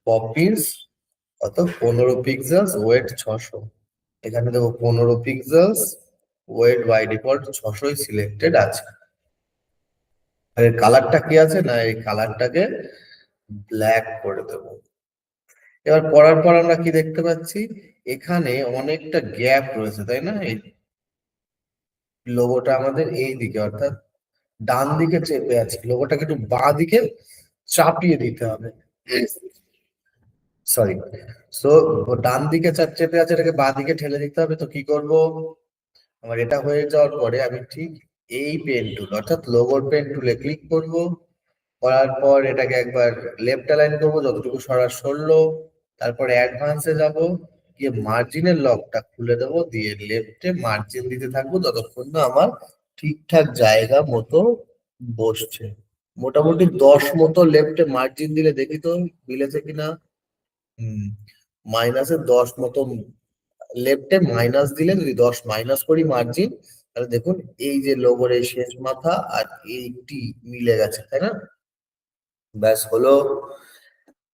Poppins কত 15 pixels wait 600। এখানে দেখো 15 pixels weight by default 600 selected আছে। আর এর কালারটা কি আছে না, এই কালারটাকে ব্ল্যাক করে দেবো। এবার পড়ার পর আমরা কি দেখতে পাচ্ছি, এখানে অনেকটা গ্যাপ রয়েছে তাই না। এই লোগোটা আমাদের এই দিকে অর্থাৎ ডান দিকে চেপে আছে, লোগোটাকে একটু বাঁ দিকে চাপিয়ে দিতে হবে। সরি, সো ডান দিকে চেপে আছে, এটাকে বাঁ দিকে ঠেলে দিতে হবে। তো কি করব, আমার এটা হয়ে যাওয়ার পরে আমি ঠিক এই পেন টুল অর্থাৎ লোগোর পেন টুলে ক্লিক করব। করার পর এটাকে একবার লেফট অ্যালাইন করবো, যতটুকু সরলো। তারপরে অ্যাডভান্সে যাব, গিয়ে মার্জিনের লকটা খুলে দেবো, দিয়ে লেফটে মার্জিন দিতে থাকবো যতক্ষণ না আমার ঠিকঠাক জায়গা মতো বসছে। মোটামুটি 10 মতো লেফটে মার্জিন দিলে দেখি তো মিলেছে কিনা। হুম, -10 মতো লেফটে মাইনাস দিলে, যদি 10 মাইনাস করি মার্জিন, তাহলে দেখুন এই যে লোগোর এই শেষ মাথা আর এইটি মিলে গেছে তাই না। ব্যাস হলো।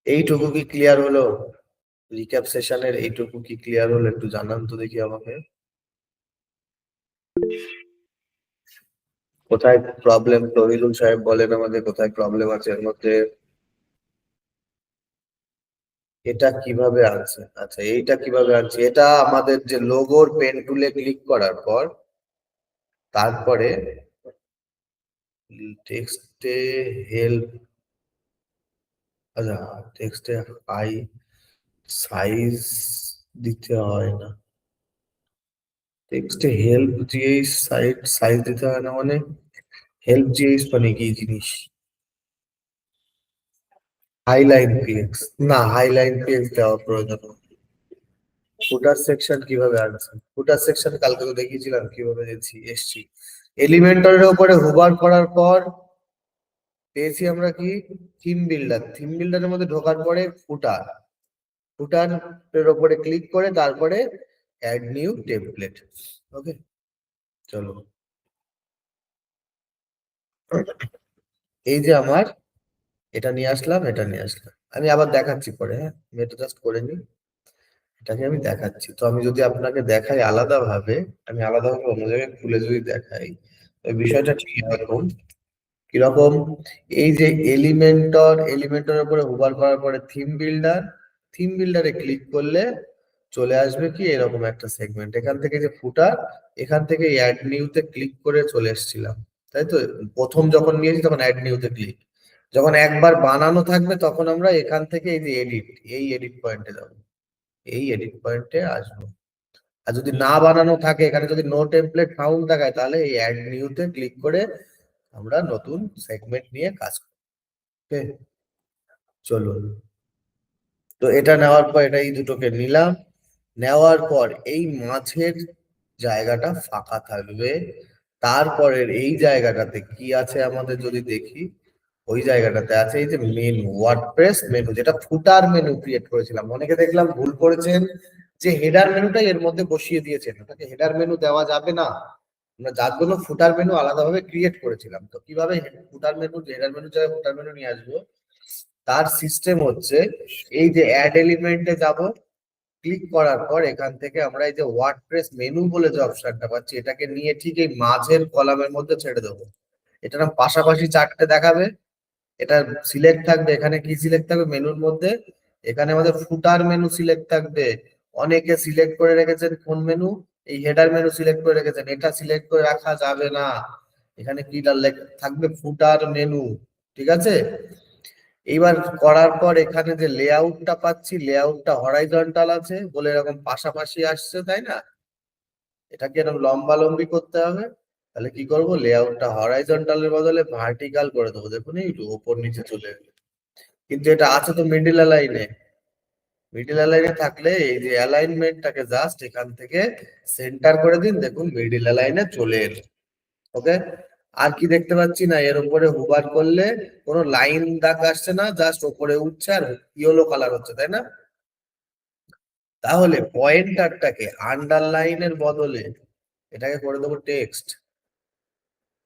এইটুকু কি ক্লিয়ার হলো? রিক্যাপ সেশনের এইটুকু কি ক্লিয়ার হলো, একটু জানান তো দেখি আমাকে। কোথায় প্রবলেম তহিদুল সাহেব বলেন আমাদের, কোথায় প্রবলেম আছে এর মধ্যে। এটা কিভাবে আনছে, আচ্ছা এইটা কিভাবে আনছে, এটা আমাদের যে লোগোর পেন টুলে ক্লিক করার পর তারপরে টেক্সটে হেল্প, আচ্ছা টেক্সটে হাই সাইজ দিতে হয় না, টেক্সটে হেল্প দিয়েই সাইজ দিতে হয় না মানে, হেল্প দিয়েই মানে কি জিনিস। হাইলাইন পিএক্স, না হাইলাইন পিএক্স দেওয়ার প্রয়োজন নেই। ফুটার সেকশন কিভাবে আসছে, ফুটার সেকশন কালকে তো দেখিয়েছিলাম কিভাবে এসছি। এলিমেন্টরের উপরে হুবার করার পর পেয়েছি আমরা কি, থিম বিল্ডার। থিম বিল্ডারের মধ্যে ঢোকার পরে ফুটার, ফুটারের উপরে ক্লিক করে তারপরে অ্যাড নিউ টেমপ্লেট। ওকে, চলো। এই যে আমার এটা নিয়ে আসলাম, এটা নিয়ে আসলাম, আমি আবার দেখাচ্ছি পরে, হ্যাঁ আমি এটা জাস্ট করে নিই। এটাকে আমি দেখাচ্ছি, তো আমি যদি আপনাকে দেখাই আলাদাভাবে, আমি আলাদাভাবে অন্য জায়গায় খুলে যদি দেখাই, ওই বিষয়টা ঠিক এরকম। কিরকম, এই যে এলিমেন্টর উপরে হোভার করার পরে থিম বিল্ডার, থিম বিল্ডারে ক্লিক করলে চলে আসবে কি এরকম একটা সেগমেন্ট। এখান থেকে যে ফুটার, এখান থেকে অ্যাড নিউতে ক্লিক করে চলে এসেছিলাম, তাই তো। প্রথম যখন নিয়েছি তখন অ্যাড নিউতে ক্লিক, যখন একবার বানানো থাকবে তখন আমরা এখান থেকে এই যে এডিট, এই এডিট পয়েন্টে যাবো, এই এডিট পয়েন্টে আসবো। আর যদি না বানানো থাকে, এখানে যদি নো টেমপ্লেট ফাউন্ড দেখায়, তাহলে এই অ্যাড নিউতে ক্লিক করে আমরা নতুন সেগমেন্ট নিয়ে কাজ করব। ওকে, চলুন। তো এটা নেওয়ার পর এটা এই দুটোকে নিলাম, নেওয়ার পর এই মাঝের জায়গাটা ফাঁকা থাকবে। তারপরের এই জায়গাটাতে কি আছে আমাদের যদি দেখি, ওই জায়গাটাতে আছে এই যে মেনু, ওয়ার্ডপ্রেস মেনু, যেটা ফুটার মেনু ক্রিয়েট করেছিলাম। অনেকে দেখলাম ভুল করেছেন যে হেডার মেনুটাই এর মধ্যে বসিয়ে দিয়েছেন, ওটাকে হেডার মেনু দেওয়া যাবে না। আমরা যার জন্য ফুটার মেনু আলাদাভাবে ক্রিয়েট করেছিলাম। তো কিভাবে ফুটার মেনু, হেডার মেনু জায়গায় ফুটার মেনু নিয়ে আসবো, তার সিস্টেম হচ্ছে এই যে অ্যাড এলিমেন্টে যাব, ক্লিক করার পর এখান থেকে আমরা এই যে ওয়ার্ডপ্রেস মেনু বলে যে অপশনটা পাচ্ছি, এটাকে নিয়ে ঠিক এই মাঝের কলামের মধ্যে ছেড়ে দেবো। এটা না পাশাপাশি চারটে দেখাবে, এটা সিলেক্ট থাকবে। এখানে কি সিলেক্ট থাকবে মেনুর মধ্যে, এখানে আমাদের ফুটার মেনু সিলেক্ট থাকবে। অনেকে সিলেক্ট করে রেখেছেন কোন মেনু, এই হেডার মেনু সিলেক্ট করে রেখেছেন, এটা সিলেক্ট করে রাখা যাবে না। এখানে কি থাকবে, ফুটার মেনু। ঠিক আছে, এইবার করার পর এখানে যে লেআউটটা পাচ্ছি, লেআউটটা হরাইজন্টাল আছে বলে এরকম পাশাপাশি আসছে তাই না, এটাকে এরকম লম্বালম্বি করতে হবে। তাহলে কি করব, লেআউটটা হরাইজন্টালের বদলে ভার্টিক্যাল করে দেবো। দেখুন একটু উপর নিচে চলে এলো। কিন্তু এটা আছে তো মিডিল অ্যালাইনে, মিডিল অ্যালাইনে থাকলে এই যে অ্যালাইনমেন্টটাকে জাস্ট এখান থেকে সেন্টার করে দিন, দেখুন মিডিল অ্যালাইনে চলে এলো। ওকে, আর কি দেখতে পাচ্ছি না, এর উপরে হুবার করলে কোনো লাইন দাগ আসছে না, জাস্ট উপরে উঠছে আর ইয়েলো কালার হচ্ছে তাই না। তাহলে পয়েন্টারটাকে আন্ডারলাইনের বদলে এটাকে করে দেবো টেক্সট।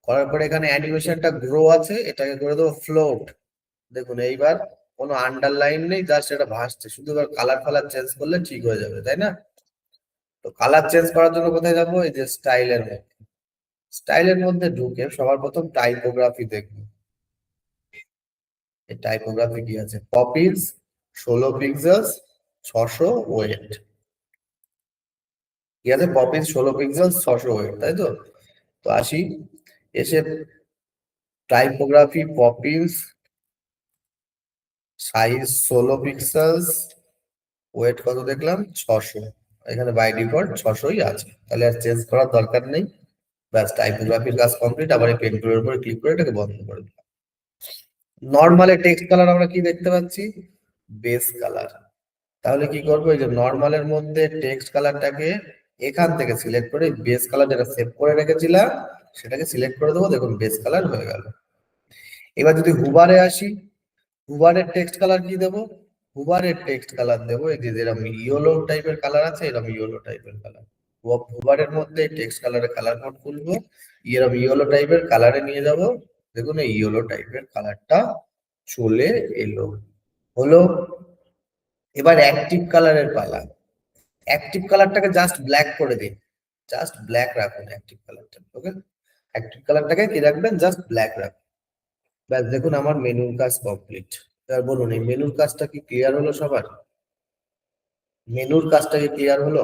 করার পরে এখানে অ্যানিমেশনটা গ্রো আছে, এটাকে করে দেবো ফ্লোট। দেখুন এইবার কোনো আন্ডারলাইন নেই, জাস্ট এটা ভাসছে, শুধু এবার কালার ফালার চেঞ্জ করলে ঠিক হয়ে যাবে, তাই না? তো কালার চেঞ্জ করার জন্য কোথায় যাবো? এই যে স্টাইলের মধ্যে, স্টাইলের মধ্যে ঢুকে সবার প্রথম টাইপোগ্রাফি দেখবো। এই টাইপোগ্রাফি কি আছে? পপিজ 16 পিক্সেলস 600 ওয়েট। কি আছে? পপিজ 16 পিক্সেলস 600 ওয়েট, তাই তো? তো আসি, এসে টাইপোগ্রাফি পপিজ সাইজ 16 পিক্সেলস, ওয়েট কত দেখলাম? 600। এখানে বাই ডিফল্ট 600ই আছে, তাহলে আর চেঞ্জ করার দরকার নেই। ব্যাস, টাইপোগ্রাফির কাজ কমপ্লিট। আবার এই পেন টুলের উপরে ক্লিক করে এটাকে বন্ধ করে দিলাম। নর্মালে টেক্সট কালার আমরা কি দেখতে পাচ্ছি? Base colour. তাহলে কি করবো? এই যে নর্মালের মধ্যে টেক্সট কালারটাকে এখান থেকে সিলেক্ট করে বেস কালার যেটা সেভ করে রেখেছিলাম সেটাকে সিলেক্ট করে দেবো। দেখুন বেস কালার হয়ে গেল। এবার যদি হুবারে আসি, হুবারের টেক্সট কালার কি দেবো? হুবারের টেক্সট কালার দেবো এই যে যেরকম ইয়েলো টাইপের কালার আছে, এরকম ইয়েলো টাইপের কালার। হুবারের মধ্যে টেক্সট কালারে কালার মোড খুলবো, এরকম ইয়েলো টাইপের কালারে নিয়ে যাব। দেখুন এই ইয়েলো টাইপের কালারটা চলে এলো। হলো। এবার অ্যাক্টিভ কালারের পালা। অ্যাক্টিভ কালারটাকে জাস্ট ব্ল্যাক করে দিন, জাস্ট ব্ল্যাক রাখুন অ্যাক্টিভ কালারটা। ওকে, অ্যাক্টিভ কালারটাকে কি রাখবেন? জাস্ট ব্ল্যাক রাখুন। ব্যাস, দেখুন আমার মেনুর কাজ কমপ্লিট। এবার বলুন, এই মেনুর কাজটা কি ক্লিয়ার হলো সবার? মেনুর কাজটা কি ক্লিয়ার হলো?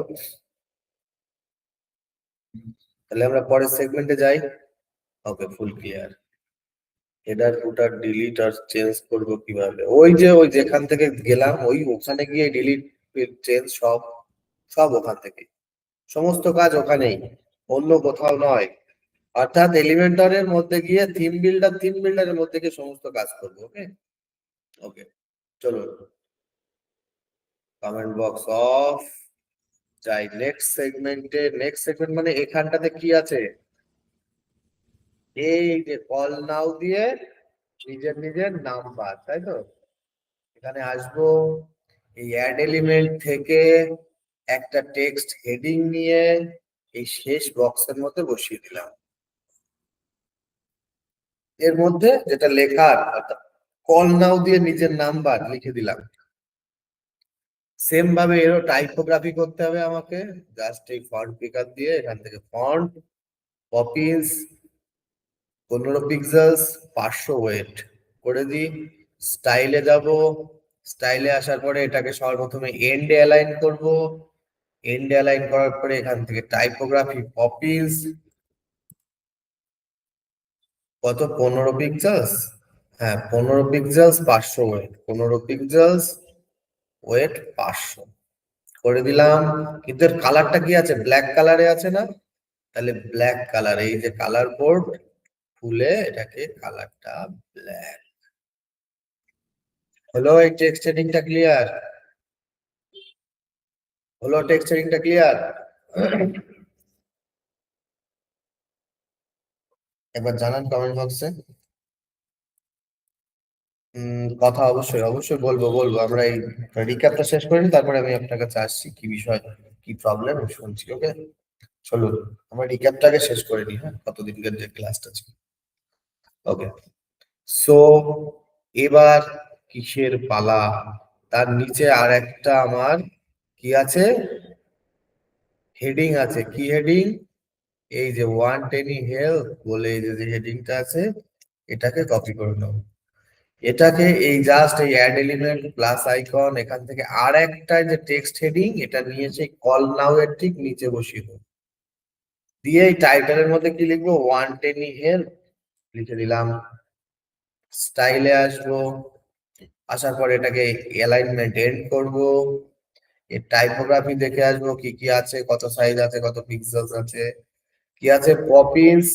তাহলে আমরা পরের সেগমেন্টে যাই। Okay, full clear. Header footer delete আর চেঞ্জ করব কিভাবে? ওই যে ওই যেখান থেকে গেলাম ওই ওখানে গিয়ে ডিলিট চেঞ্জ সব, সব ওখান থেকে, সমস্ত কাজ ওখানেই, অন্য কোথাও নয়। অর্থাৎ এলিমেন্টরের মধ্যে গিয়ে থিম বিল্ডারের মধ্যে গিয়ে সমস্ত কাজ করবো। ওকে, ওকে, চলো কমেন্ট বক্স অফ, যাই নেক্সট সেগমেন্টে। নেক্সট সেগমেন্ট মানে এখানটাতে কি আছে? এই যে কল নাও দিয়ে নিজের নিজের নাম্বার, তাই তো? এখানে আসবো, এই অ্যাড এলিমেন্ট থেকে একটা টেক্সট হেডিং নিয়ে এই শেষ বক্সের মধ্যে বসিয়ে দিলাম। এর মধ্যে যেটা লেখার, অর্থাৎ কল নাও দিয়ে নিজের নাম্বার লিখে দিলাম। সেম ভাবে এরও টাইপোগ্রাফি করতে হবে আমাকে। জাস্ট এই ফন্ট পিকার দিয়ে এখান থেকে ফন্ট পপিস 15 পিক্সেলস 500 ওয়েট করে দিই। স্টাইলে যাব, স্টাইলে আসার পরে এটাকে সর্বপ্রথমে এন্ডে অ্যালাইন করব। এন্ডে অ্যালাইন করার পরে এখান থেকে টাইপোগ্রাফি পপিস কত? 15 পিক্সেলস। হ্যাঁ, 15 পিক্সেলস 500 ওয়েট, 15 পিক্সেলস ওয়েট 500 করে দিলাম। কিন্তু এর কালারটা কি আছে? ব্ল্যাক কালারে আছে না? তাহলে ব্ল্যাক কালার, এই যে কালার বোর্ড খুলে এটাকে কালারটা ব্ল্যাক। হলো এই টেক্সট সেটিংটা ক্লিয়ার? হলো টেক্সট সেটিংটা ক্লিয়ার? একবার জানান কমেন্ট বক্সে। কথা অবশ্যই অবশ্যই বলবো। আমরা এই রিক্যাপটা শেষ করে নিই, তারপরে আমি আপনার কাছে আসছি, কি বিষয়, কি প্রবলেম শুনছি। ওকে, চলুন আমরা রিক্যাপটাকে শেষ করে নিই। হ্যাঁ, কতদিনকার যে ক্লাসটা ছিল। ওকে, সো এবার কিসের পালা? তার নিচে আর একটা আমার কি আছে? হেডিং আছে। কি হেডিং? এই যে ওয়ান্ট এনি হেল্প বলে এই যে হেডিংটা আছে, এটাকে কপি করে নেব। এটাকে এই জাস্ট এই অ্যাড এলিমেন্ট প্লাস আইকন এখান থেকে আর একটা যে টেক্সট হেডিং, এটা নিয়ে সেই কল নাও এর ঠিক নিচে বসিয়ে দেবো। দিয়ে এই টাইটেলের মধ্যে কি লিখবো? ওয়ান্ট এনি হেল্প লিখে দিলাম। স্টাইলে আসবো, আসার পর এটাকে অ্যালাইনমেন্ট এন্ড করব। এর টাইপোগ্রাফি দেখে আসবো কি কি আছে, কত সাইজ আছে, কত পিক্সেলস আছে। কি আছে? Poppins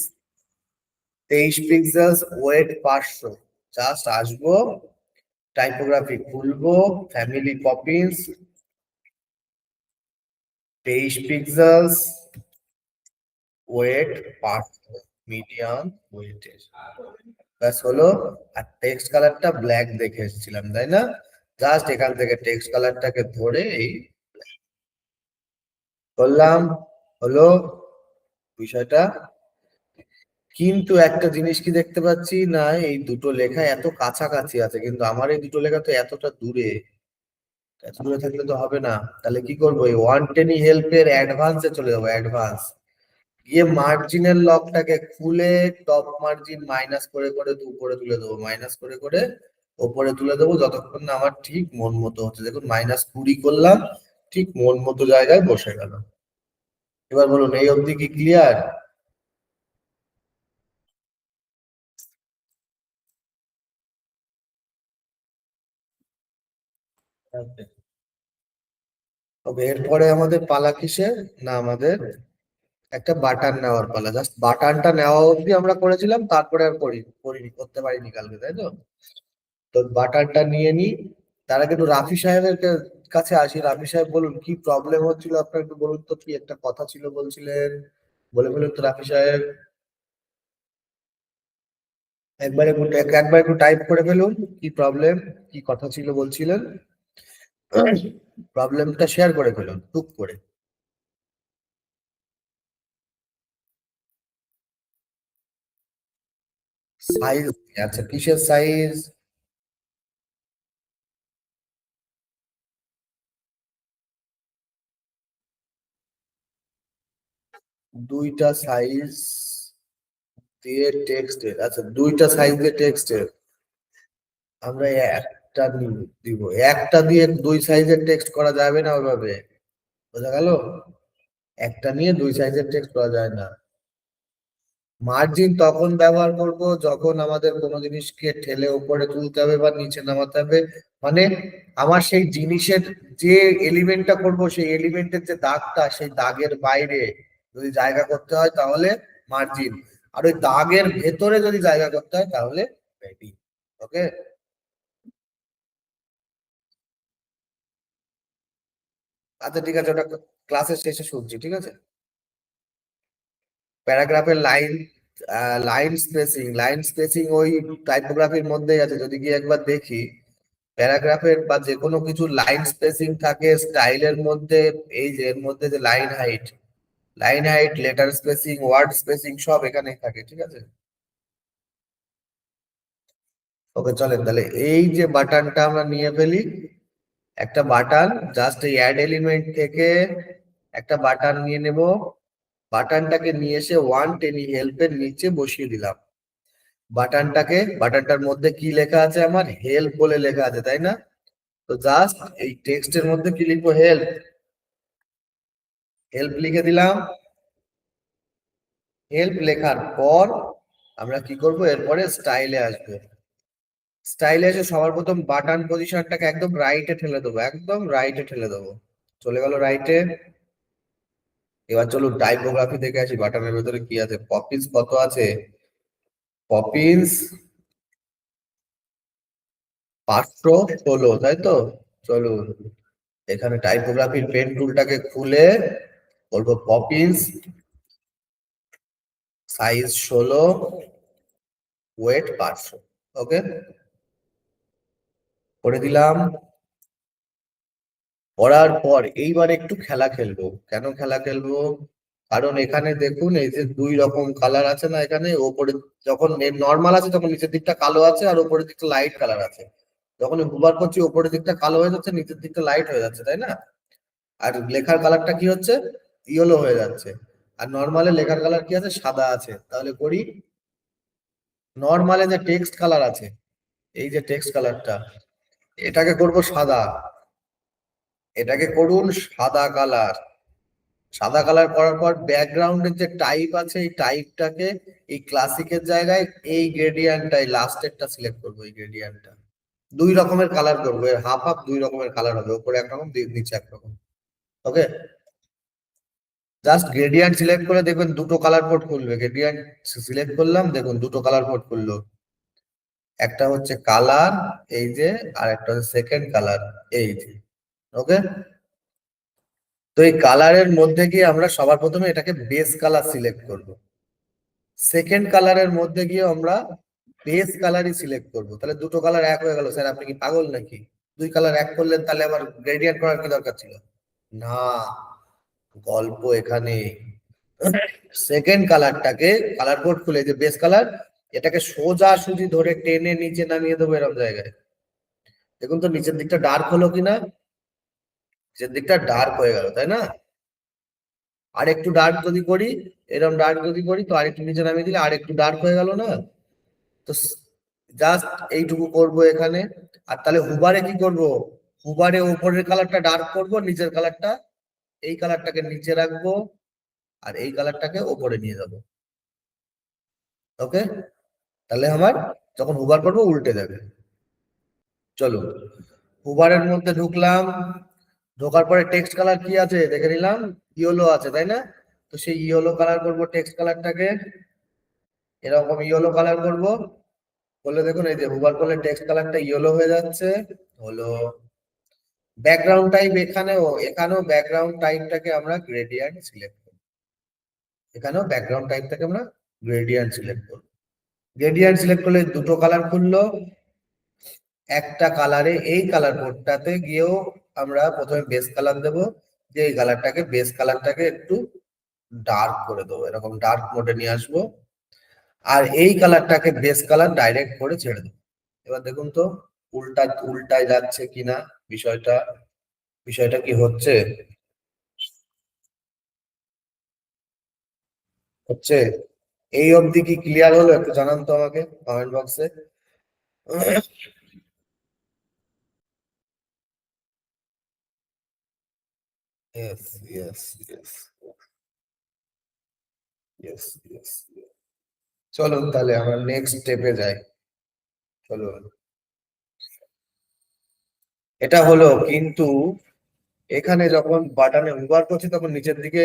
23 pixels weight 500। জাস্ট আসবো, টাইপোগ্রাফি খুলবো, family Poppins 23 pixels weight 500, medium ওয়েটের। ব্যাস হলো। আর টেক্সট কালারটা ব্ল্যাক দেখে এসেছিলাম, তাই না? জাস্ট এখান থেকে টেক্সট কালারটাকে ধরে এই করলাম। হলো বিষয়টা। কিন্তু একটা জিনিস কি দেখতে পাচ্ছি না, এই দুটো লেখা এত কাছাকাছি আছে কিন্তু আমার এই দুটো লেখা তো এতটা দূরে। এত দূরে থাকলে তো হবে না। তাহলে কি করবো, এই ওয়ান টেনি হেল্পের অ্যাডভান্সে চলে যাবো, অ্যাডভান্স গিয়ে মার্জিনের লকটাকে খুলে টপ মার্জিন মাইনাস করে করে উপরে তুলে দেবো, মাইনাস করে করে ওপরে তুলে দেবো, যতক্ষণ না আমার ঠিক মন মতো হচ্ছে। দেখুন -20 করলাম, ঠিক মন মতো জায়গায় বসে গেল। এবার বলুন এই অবধি কি ক্লিয়ার? তবে এরপরে আমাদের পালা কিসের, না আমাদের একটা বাটন নেওয়ার পালা। জাস্ট বাটনটা নেওয়া অবধি আমরা করেছিলাম, তারপরে আর করিনি, করতে পারিনি কালকে, তাই তো? তো বাটনটা নিয়ে নি। তার আগে একটু রাফি সাহেবের কাছে আসি। রাফি সাহেব বলুন কি প্রবলেম হচ্ছিল আপনার, একটু বলুন তো, কি একটা কথা ছিল বলছিলেন, বলে ফেলুন তো রাফি সাহেব। একবার একটু টাইপ করে ফেলুন, কি প্রবলেম, কি কথা ছিল বলছিলেন, প্রবলেমটা শেয়ার করে ফেলুন টুক করে। সাইজ, আচ্ছা কিসের সাইজ? দুইটা সাইজ দিয়ে টেক্সটের, আচ্ছা দুইটা সাইজ দিয়ে টেক্সটের আমরা একটা দিব। একটা দিয়ে দুই সাইজের টেক্সট করা যাবে না ওইভাবে, বোঝা গেল? একটা নিয়ে দুই সাইজের টেক্সট করা যায় না। মার্জিন তখন ব্যবহার করব যখন আমাদের কোনো জিনিসকে ঠেলে উপরে তুলতে হবে বা নিচে নামাতে হবে। মানে আমার সেই জিনিসের যে এলিমেন্টটা করব, সেই এলিমেন্টের যে দাগটা, সেই দাগের বাইরে যদি জায়গা করতে হয় তাহলে মার্জিন, আর ওই দাগের ভেতরে যদি জায়গা করতে হয় তাহলে প্যাডিং। ওকে। আচ্ছা ঠিক আছে, ওটা ক্লাসের শেষে শুনছি, ঠিক আছে। প্যারাগ্রাফের লাইন স্পেসিং ওই টাইপোগ্রাফির মধ্যেই আছে, যদি গিয়ে একবার দেখি। প্যারাগ্রাফের বা যে কোনো কিছু লাইন স্পেসিং থাকে স্টাইলের মধ্যে। এই যে এর মধ্যে যে line height, letter spacing, word spacing সব এখানেই থাকে, ঠিক আছে। ওকে চলেন তাহলে এই যে বাটনটা আমরা নিয়ে ফেলি, একটা বাটন, জাস্ট এই অ্যাড এলিমেন্ট থেকে একটা বাটন নিয়ে নেব। বাটনটাকে নিয়ে এসে ওয়ান টেনি হেল্পের নিচে বসিয়ে দিলাম। বাটনটার মধ্যে কি লেখা আছে, আমার হেল্প বলে লেখা আছে, তাই না? তো জাস্ট এই টেক্সটের মধ্যে কি লিখবো, হেল্প। হেল্প লিখে দিলাম। হেল্প লেখার পর আমরা কি করব, এরপরে স্টাইলে আসবো। স্টাইলে এসে সবার প্রথম বাটন পজিশনটাকে একদম রাইটে ঠেলে দেবো, একদম রাইটে ঠেলে দেবো। চলে গেল রাইটে। এবার চলুন টাইপোগ্রাফি দেখে আসি, বাটনের ভেতরে কি আছে। পপিন্স কত আছে? পপিন্স 516, তাই তো? চলুন এখানে টাইপোগ্রাফির পেন টুলটাকে খুলে বলবো পপিন্স সাইজ 16, ওয়েট 500। ওকে, করে দিলাম। করার পর এইবার একটু খেলা খেলবো। কেন খেলা খেলবো? কারণ এখানে দেখুন এই যে দুই রকম কালার আছে না, এখানে ওপরে যখন নর্মাল আছে তখন নিচের দিকটা কালো আছে আর উপরের দিকটা লাইট কালার আছে। যখন হুবার করছি উপরের দিকটা কালো হয়ে যাচ্ছে, নিচের দিকটা লাইট হয়ে যাচ্ছে, তাই না? আর লেখার কালারটা কি হচ্ছে, ইয়েলো হয়ে যাচ্ছে। আর নর্মালে লেখার কালার কি আছে, সাদা আছে। তাহলে করি, নর্মালে যে টেক্সট কালার আছে, এই যে টেক্সট কালারটা, এটাকে করব সাদা। এটাকে করুন সাদা কালার। সাদা কালার করার পর ব্যাকগ্রাউন্ডের যে টাইপ আছে, এই টাইপটাকে এই ক্লাসিকের জায়গায় এই গ্রেডিয়েন্টটাই লাস্টেরটা সিলেক্ট করবো, এই গ্রেডিয়েন্টটা। দুই রকমের কালার করবো, এর হাফ হাফ দুই রকমের কালার হবে, উপরে একরকম নিচে একরকম। ওকে, জাস্ট গ্রেডিয়েন্ট সিলেক্ট করে দেখবেন দুটো কালার কোড খুলবে। গ্রেডিয়েন্ট সিলেক্ট করলাম, দেখুন দুটো কালার কোড খুললো। একটা হচ্ছে কালার, এই যে, আর একটা হচ্ছে সেকেন্ড কালার, এই যে। ওকে, তো এই কালারের মধ্যে গিয়ে আমরা সবার প্রথমে এটাকে বেস কালার সিলেক্ট করব। সেকেন্ড কালারের মধ্যে গিয়ে আমরা বেস কালারই সিলেক্ট করব। তাহলে দুটো কালার এক হয়ে গেল। স্যার আপনি কি পাগল নাকি? দুই কালার এক করলেন, তাহলে আবার গ্রেডিয়েন্ট করার কি দরকার ছিল? না, গল্প এখানে। সেকেন্ড কালারটাকে, কালার কোড খুলে যে বেস কালার, এটাকে সোজা সুজি ধরে টেনে নিচে নামিয়ে দেবো এরকম জায়গায়। দেখুন তো নিচের দিকটা ডার্ক হলো কিনা, নিচের দিকটা ডার্ক হয়ে গেল তাই না? আর একটু ডার্ক যদি করি, এরকম ডার্ক যদি করি তো আরেকটু নিচে নামিয়ে দিলে আর একটু ডার্ক হয়ে গেল না? তো জাস্ট এইটুকু করব এখানে। আর তাহলে হুবারে কি করব, হুবারে উপরের কালারটা ডার্ক করব, নিচের কালারটা, এই কালারটাকে নিচে রাখবো আর এই কালারটাকে ওপরে নিয়ে যাবো। ওকে, তাহলে আমার যখন হুবার করবো উল্টে যাবে। চলো, হুবারের মধ্যে ঢুকলাম, ঢোকার পরে টেক্সট কালার কি আছে দেখে নিলাম, ইয়েলো আছে তাই না? তো সেই ইয়েলো কালার করব, টেক্সট কালারটাকে এরকম ইয়েলো কালার করব। বলে দেখুন এই যে হুবার করলে টেক্সট কালারটা ইয়েলো হয়ে যাচ্ছে। হলো ব্যাকগ্রাউন্ড টাইপ, এখানেও ব্যাকগ্রাউন্ড টাইপটাকে আমরা গ্রেডিয়েন্ট সিলেক্ট করব। এখানেও ব্যাকগ্রাউন্ড টাইপটাকে আমরা গ্রেডিয়েন্ট সিলেক্ট করব। গ্রেডিয়েন্ট সিলেক্ট করলে দুটো কালার খুললো। একটা কালারে এই কালার কোডটাতে গিয়েও আমরা প্রথমে বেস কালার দেব, যে এই কালারটাকে, বেস কালারটাকে একটু ডার্ক করে দেবো, এরকম ডার্ক মোডে নিয়ে আসবো। আর এই কালারটাকে বেস কালার ডাইরেক্ট করে ছেড়ে দেবো। এবার দেখুন তো উল্টায় যাচ্ছে কিনা বিষয়টা, বিষয়টা কি হচ্ছে, হচ্ছে? এই অবধি কি ক্লিয়ার হলো একটু জানান তো আমাকে কমেন্ট বক্সে। Yes, yes, yes, yes, yes. চলুন তাহলে আমরা নেক্সট স্টেপে যাই। চলুন, এটা হলো কিন্তু এখানে যখন বাটনে মুভ করছি তখন নিচের দিকে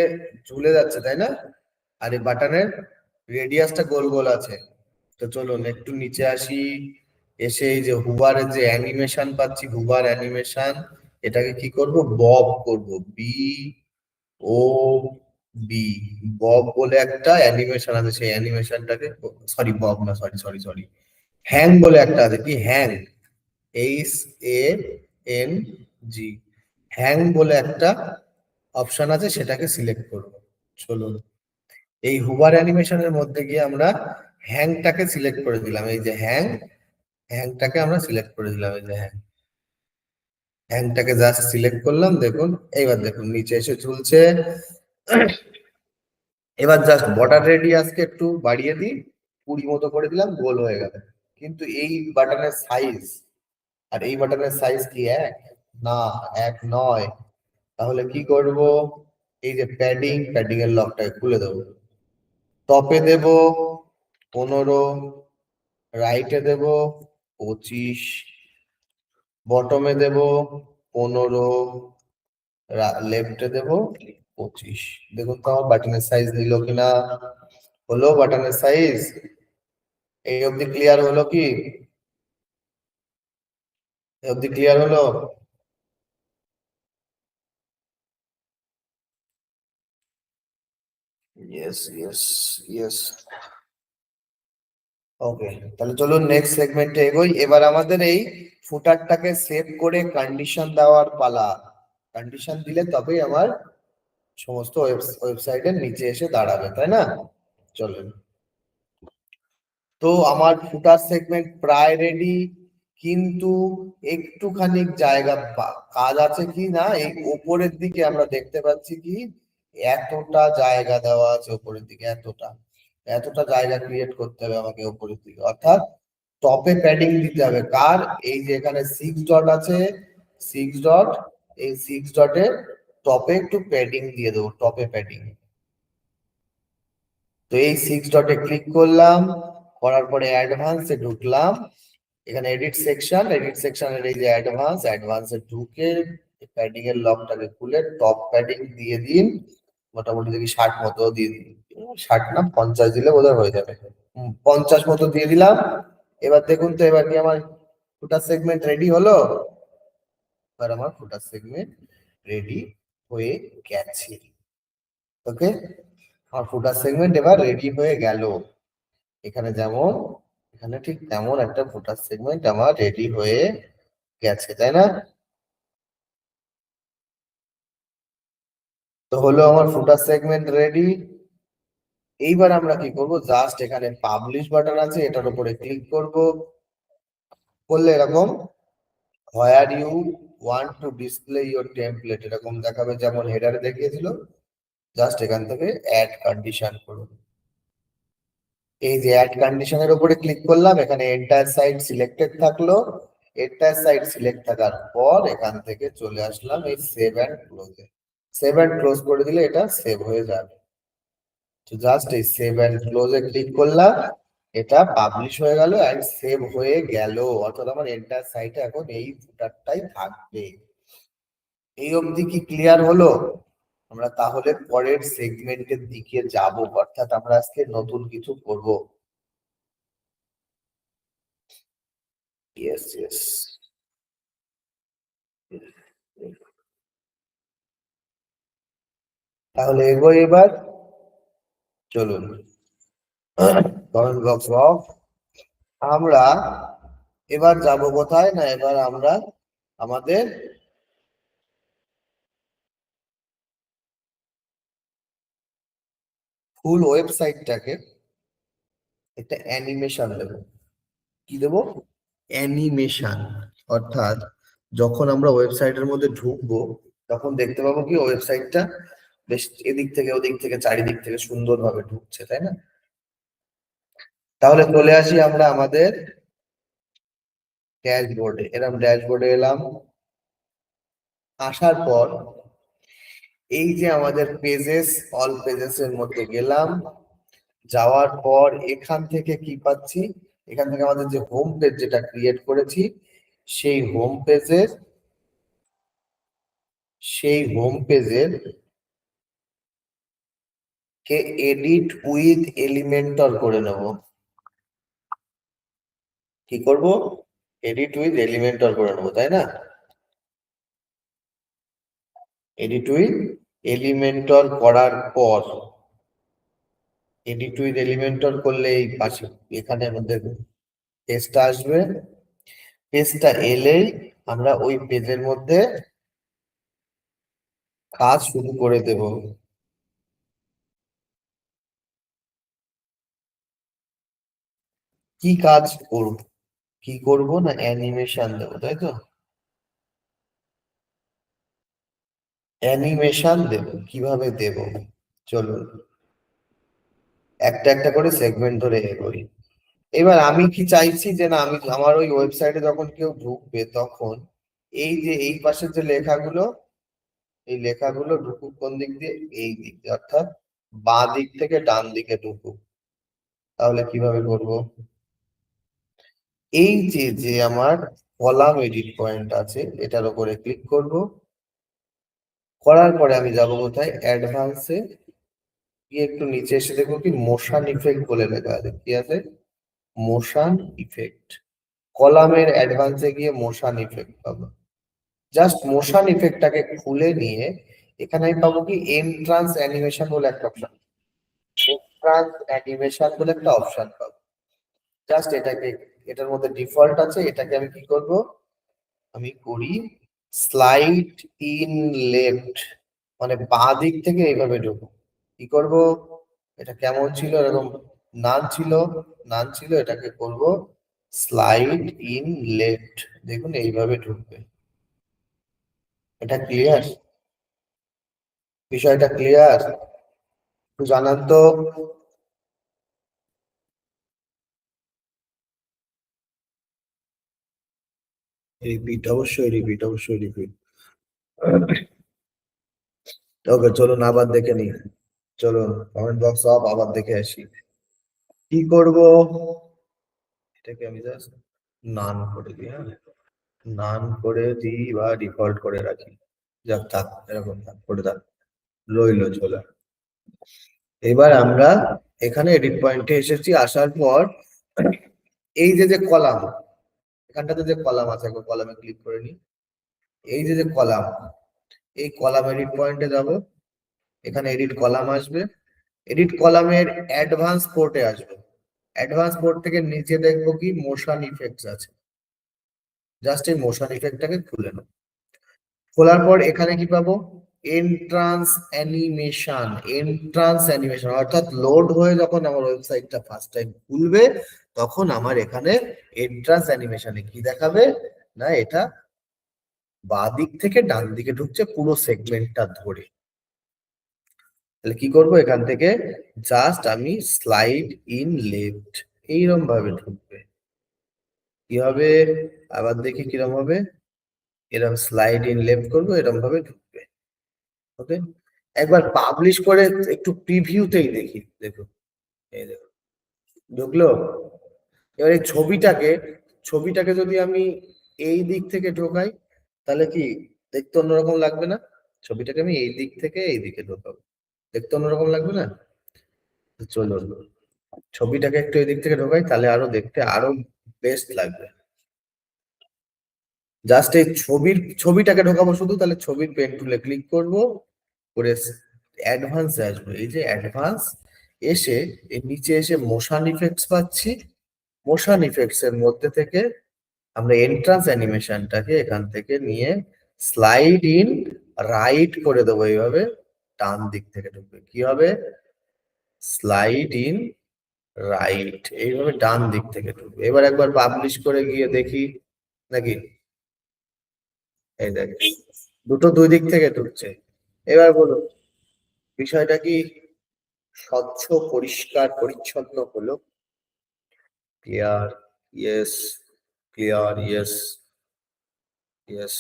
ঝুলে যাচ্ছে তাই না? আর এই বাটনের রেডিয়াসটা গোল গোল আছে। তো চলুন একটু নিচে আসি, এসে এই যে হুবারের যে অ্যানিমেশন পাচ্ছি, হুবার অ্যানিমেশন, এটাকে কি করব, বব করব, বি ও বি, বব বলে একটা অ্যানিমেশন আছে, সেই অ্যানিমেশনটাকে, সরি বব না, সরি সরি সরি, হ্যাং বলে একটা আছে, কি hang, H A N G, hang বলে একটা অপশন আছে, সেটাকে সিলেক্ট করব। চলুন এই হুবার অ্যানিমেশনের মধ্যে গিয়ে আমরা হ্যাংটাকে সিলেক্ট করে দিলাম, এই যে হ্যাং, হ্যাংটাকে আমরা সিলেক্ট করে দিলাম, এই যে হ্যাং, হ্যাংটাকে জাস্ট সিলেক্ট করলাম, দেখুন এইবার দেখুন নিচে এসে ঝুলছে। এবার জাস্ট বর্ডার রেডিয়াসকে একটু বাড়িয়ে দিই, 20 মতো করে দিলাম, গোল হয়ে গেল। কিন্তু এই বাটনের সাইজ আর এই বাটনের সাইজ কি এক? না, এক নয়। তাহলে কি করব, এই যে প্যাডিং, প্যাডিং এর লকটাকে খুলে দেবো, টপে দেব 15, রাইটে দেব 25, বটমে দেব 15, লেফটে দেব 25। দেখুন তো আমার বাটনের সাইজ নিল কিনা, হলো বাটনের সাইজ। এই অবধি ক্লিয়ার হলো কি, এই অবধি ক্লিয়ার হলো? Yes, yes, yes. ওকে, তাহলে চলুন নেক্সট সেগমেন্টে এগোই। এবার আমাদের এই ফুটারটাকে সেভ করে কন্ডিশন দেওয়ার পালা। কন্ডিশন দিলে তবেই আমার সমস্ত ওয়েবসাইটের নিচে এসে দাঁড়াবে তাই না? চলুন, তো আমার ফুটার সেগমেন্ট প্রায় রেডি, কিন্তু একটুখানি জায়গা কাজ আছে কি না, এই উপরের দিকে আমরা দেখতে পাচ্ছি কি এতটা জায়গা দেওয়া আছে উপরের দিকে, এতটা এতটা জায়গা ক্রিয়েট করতে হবে আমাকে উপরের দিকে, অর্থাৎ টপে প্যাডিং দিতে হবে কার, এই যে এখানে 6 ডট আছে, 6 ডট, এই 6 ডটে টপে একটু প্যাডিং দিয়ে দেবো, টপে প্যাডিং। তো এই 6 ডটে ক্লিক করলাম, করার পরে অ্যাডভান্সে ঢুকলাম, এখানে এডিট সেকশন, এডিট সেকশনের এই যে অ্যাডভান্সে ঢুকে প্যাডিং এর লকটাকে খুলে টপ প্যাডিং দিয়ে দিন, মোটামুটি দেখি 60 মতো দিয়ে দিন, 60 না 50 দিলে বোধহয় হয়ে যাবে। 50 মতো দিয়ে দিলাম। এবার দেখুন তো এবার কি আমার ফুটার সেগমেন্ট রেডি হলো? এবার আমার ফুটার সেগমেন্ট রেডি হয়ে গেছে। ওকে, আমার ফুটার সেগমেন্ট এবার রেডি হয়ে গেল। এখানে যেমন, এখানে ঠিক তেমন একটা ফুটার সেগমেন্ট আমার রেডি হয়ে গেছে তাই না? তো হলো আমার ফুটার সেগমেন্ট রেডি। এইবার আমরা কি করব, জাস্ট এখানে পাবলিশ বাটন আছে, এটার উপরে ক্লিক করব। করলে এরকম where you want to display your template এরকম দেখাবে, যেমন হেডারে দেখিয়েছিল। জাস্ট এখান থেকে অ্যাড কন্ডিশন করুন। এই যে অ্যাড কন্ডিশনের উপরে ক্লিক করলাম, এখানে এন্টায়ার সাইট সিলেক্টেড থাকলো। এন্টায়ার সাইট সিলেক্ট থাকার পর এখান থেকে চলে আসলাম এই সেভ অ্যান্ড ক্লোজে। সেভ অ্যান্ড ক্লোজ করে দিলে এটা সেভ হয়ে যাবে। তো জাস্ট এই সেভ অ্যান্ড ক্লোজে ক্লিক করলাম, এটা পাবলিশ হয়ে গেল এন্ড সেভ হয়ে গেল। অর্থাৎ আমার এন্টায়ার সাইটে এখন এই ফুটারটাই থাকবে। এই অবধি কি ক্লিয়ার হলো? আমরা তাহলে পরের সেগমেন্টের দিকে যাব, অর্থাৎ আমরা আজকে নতুন কিছু করব। Yes yes. তাহলে এগোই এবার, চলুন। Comment box of. আমরা এবার যাব কোথায় না, এবার আমরা আমাদের ফুল ওয়েবসাইটটাকে একটা অ্যানিমেশন দেব। কি দেব? অ্যানিমেশন। অর্থাৎ যখন আমরা ওয়েবসাইটের মধ্যে ঢুকবো, তখন দেখতে পাবো কি ওয়েবসাইটটা বেশ এদিক থেকে ওদিক থেকে চারিদিক থেকে সুন্দরভাবে ঢুকছে, তাই না? তাহলে চলে আসি আমরা আমাদের ড্যাশবোর্ডে। এরকম ড্যাশবোর্ডে এলাম, আসার পর এই যে আমাদের পেজেস, অল পেজেস এর মধ্যে গেলাম। যাওয়ার পর এখান থেকে কি পাচ্ছি, এখান থেকে আমাদের যে হোম পেজ যেটা ক্রিয়েট করেছি, সেই হোম পেজের কে এডিট উইথ এলিমেন্টর করে নেব। কি করব? এডিট উইথ এলিমেন্টর করে নেবো, তাই না? এডিট উইথ এলিমেন্টর করার পর, এডিট উইথ এলিমেন্টর করলে এই পাশে এখানে আমাদের পেজটা আসবে। পেজটা এলেই আমরা ওই পেজের মধ্যে কাজ শুরু করে দেব। কি কাজ করব? কি করব না, অ্যানিমেশন দেবো, তাই তো? অ্যানিমেশন দেব। কিভাবে দেব? চলুন একটা একটা করে সেগমেন্ট ধরে এগোই। এবার আমি কি চাইছি যে না, আমি আমার ওই ওয়েবসাইটে যখন কেউ ঢুকবে তখন এই যে এই পাশের যে লেখাগুলো, এই লেখাগুলো ঢুকুক কোন দিক দিয়ে? এই দিক দিয়ে, অর্থাৎ বাঁ দিক থেকে ডান দিকে ঢুকুক। তাহলে কিভাবে করব? এই যে যে আমার কলাম এডিট পয়েন্ট আছে, এটার উপরে ক্লিক করব। করার পরে আমি যাব কোথায়? অ্যাডভান্সে গিয়ে একটু নিচে এসে দেখবো কি মোশন ইফেক্ট বলে লেখা আছে। কি আছে? Motion effect. কলামের অ্যাডভান্সে গিয়ে মোশন ইফেক্ট পাবো। জাস্ট মোশন ইফেক্টটাকে খুলে নিয়ে এখানে আমি পাবো কি এন্ট্রান্স অ্যানিমেশন বলে একটা অপশন। এন্ট্রান্স অ্যানিমেশন বলে একটা অপশন পাবো। জাস্ট এটাকে, এটার মধ্যে ডিফল্ট আছে, এটাকে আমি কি করব? আমি করি স্লাইড ইন লেফট, মানে বাঁ দিক থেকে এইভাবে ঢুকবো। কি করব? এটা কেমন ছিল? এরকম নান ছিল, নান ছিল, এটাকে করব স্লাইড ইন লেফট। দেখুন এইভাবে ঢুকবে। এটা ক্লিয়ার? বিষয়টা ক্লিয়ার? একটু জানান তো। রিপিট, অবশ্যই রিপিট, অবশ্যই রিপিট। ওকে, চলুন আবার দেখে নিই। চলুন কমেন্ট বক্স অফ, আবার দেখে আসি। কি করব? এটাকে আমি জাস্ট নান করে দিই, হ্যাঁ, নান করে দিই বা ডিফল্ট করে রাখি। যাক, থাক, এরকম থাক, করে থাক, রইলো, চলে। এবার আমরা এখানে এডিট পয়েন্টে এসেছি। আসার পর এই যে যে কলাম, এখানটাতে যে কলাম আছে, কলামে ক্লিক করে নিই। এই যে যে কলাম, এই কলাম এডিট পয়েন্টে যাব। এখানে এডিট কলাম আসবে। এডিট কলামের অ্যাডভান্স পোর্টে আসবে। অ্যাডভান্স পোর্ট থেকে নিচে দেখবো কি মোশন ইফেক্টস আছে। জাস্ট এই মোশন ইফেক্টটাকে খুলে নেব। খোলার পর এখানে কি পাবো? Entrance animation. এন্ট্রান্স অ্যানিমেশন অর্থাৎ লোড হয়ে যখন আমার ওয়েবসাইটটা ফার্স্ট টাইম খুলবে, তখন আমার এখানে এন্ট্রান্স অ্যানিমেশনে কি দেখাবে না, এটা বাঁ দিক থেকে ডান দিকে ঢুকছে পুরো সেগমেন্টটা ধরে। তাহলে কি করব, এখান থেকে জাস্ট আমি স্লাইড ইন লেফট এইরকম ভাবে ঢুকবে। কি হবে আবার দেখি কিরকম হবে, এরকম স্লাইড ইন লেফট করবো, এরকম ভাবে ঢুকবে। ওকে, একবার পাবলিশ করে একটু প্রিভিউতেই দেখি, দেখুন এই দেখুন ঢুকলো। এবার এই ছবিটাকে যদি আমি এই দিক থেকে ঢোকাই, তাহলে কি দেখতে অন্যরকম লাগবে না? ছবিটাকে আমি এই দিক থেকে এই দিকে ঢোকাবো, দেখতে অন্যরকম লাগবে না? চলুন ছবিটাকে একটু এই দিক থেকে ঢোকাই, তাহলে আরো দেখতে আরো বেস্ট লাগবে। জাস্ট এই ছবিটাকে ঢোকাবো শুধু, তাহলে ছবির পেন টুলে ক্লিক করব, করে অ্যাডভান্স আসবে, এই যে অ্যাডভান্স এসে এর নিচে এসে মোশন ইফেক্টস পাচ্ছি। মোশন ইফেক্টস এর মধ্যে থেকে আমরা এন্ট্রান্স অ্যানিমেশনটাকে এখান থেকে নিয়ে স্লাইড ইন রাইট করে দেবো, এইভাবে ডান দিক থেকে ঢুকবে। কি হবে, স্লাইড ইন রাইট, এইভাবে ডান দিক থেকে ঢুকবে। এবার একবার পাবলিশ করে গিয়ে দেখি নাকি, এই দেখ দুটো দুই দিক থেকে ঢুকছে। এবার বলুন বিষয়টা কি স্বচ্ছ পরিষ্কার পরিচ্ছন্ন হলো? Clear? Yes, clear, yes, yes,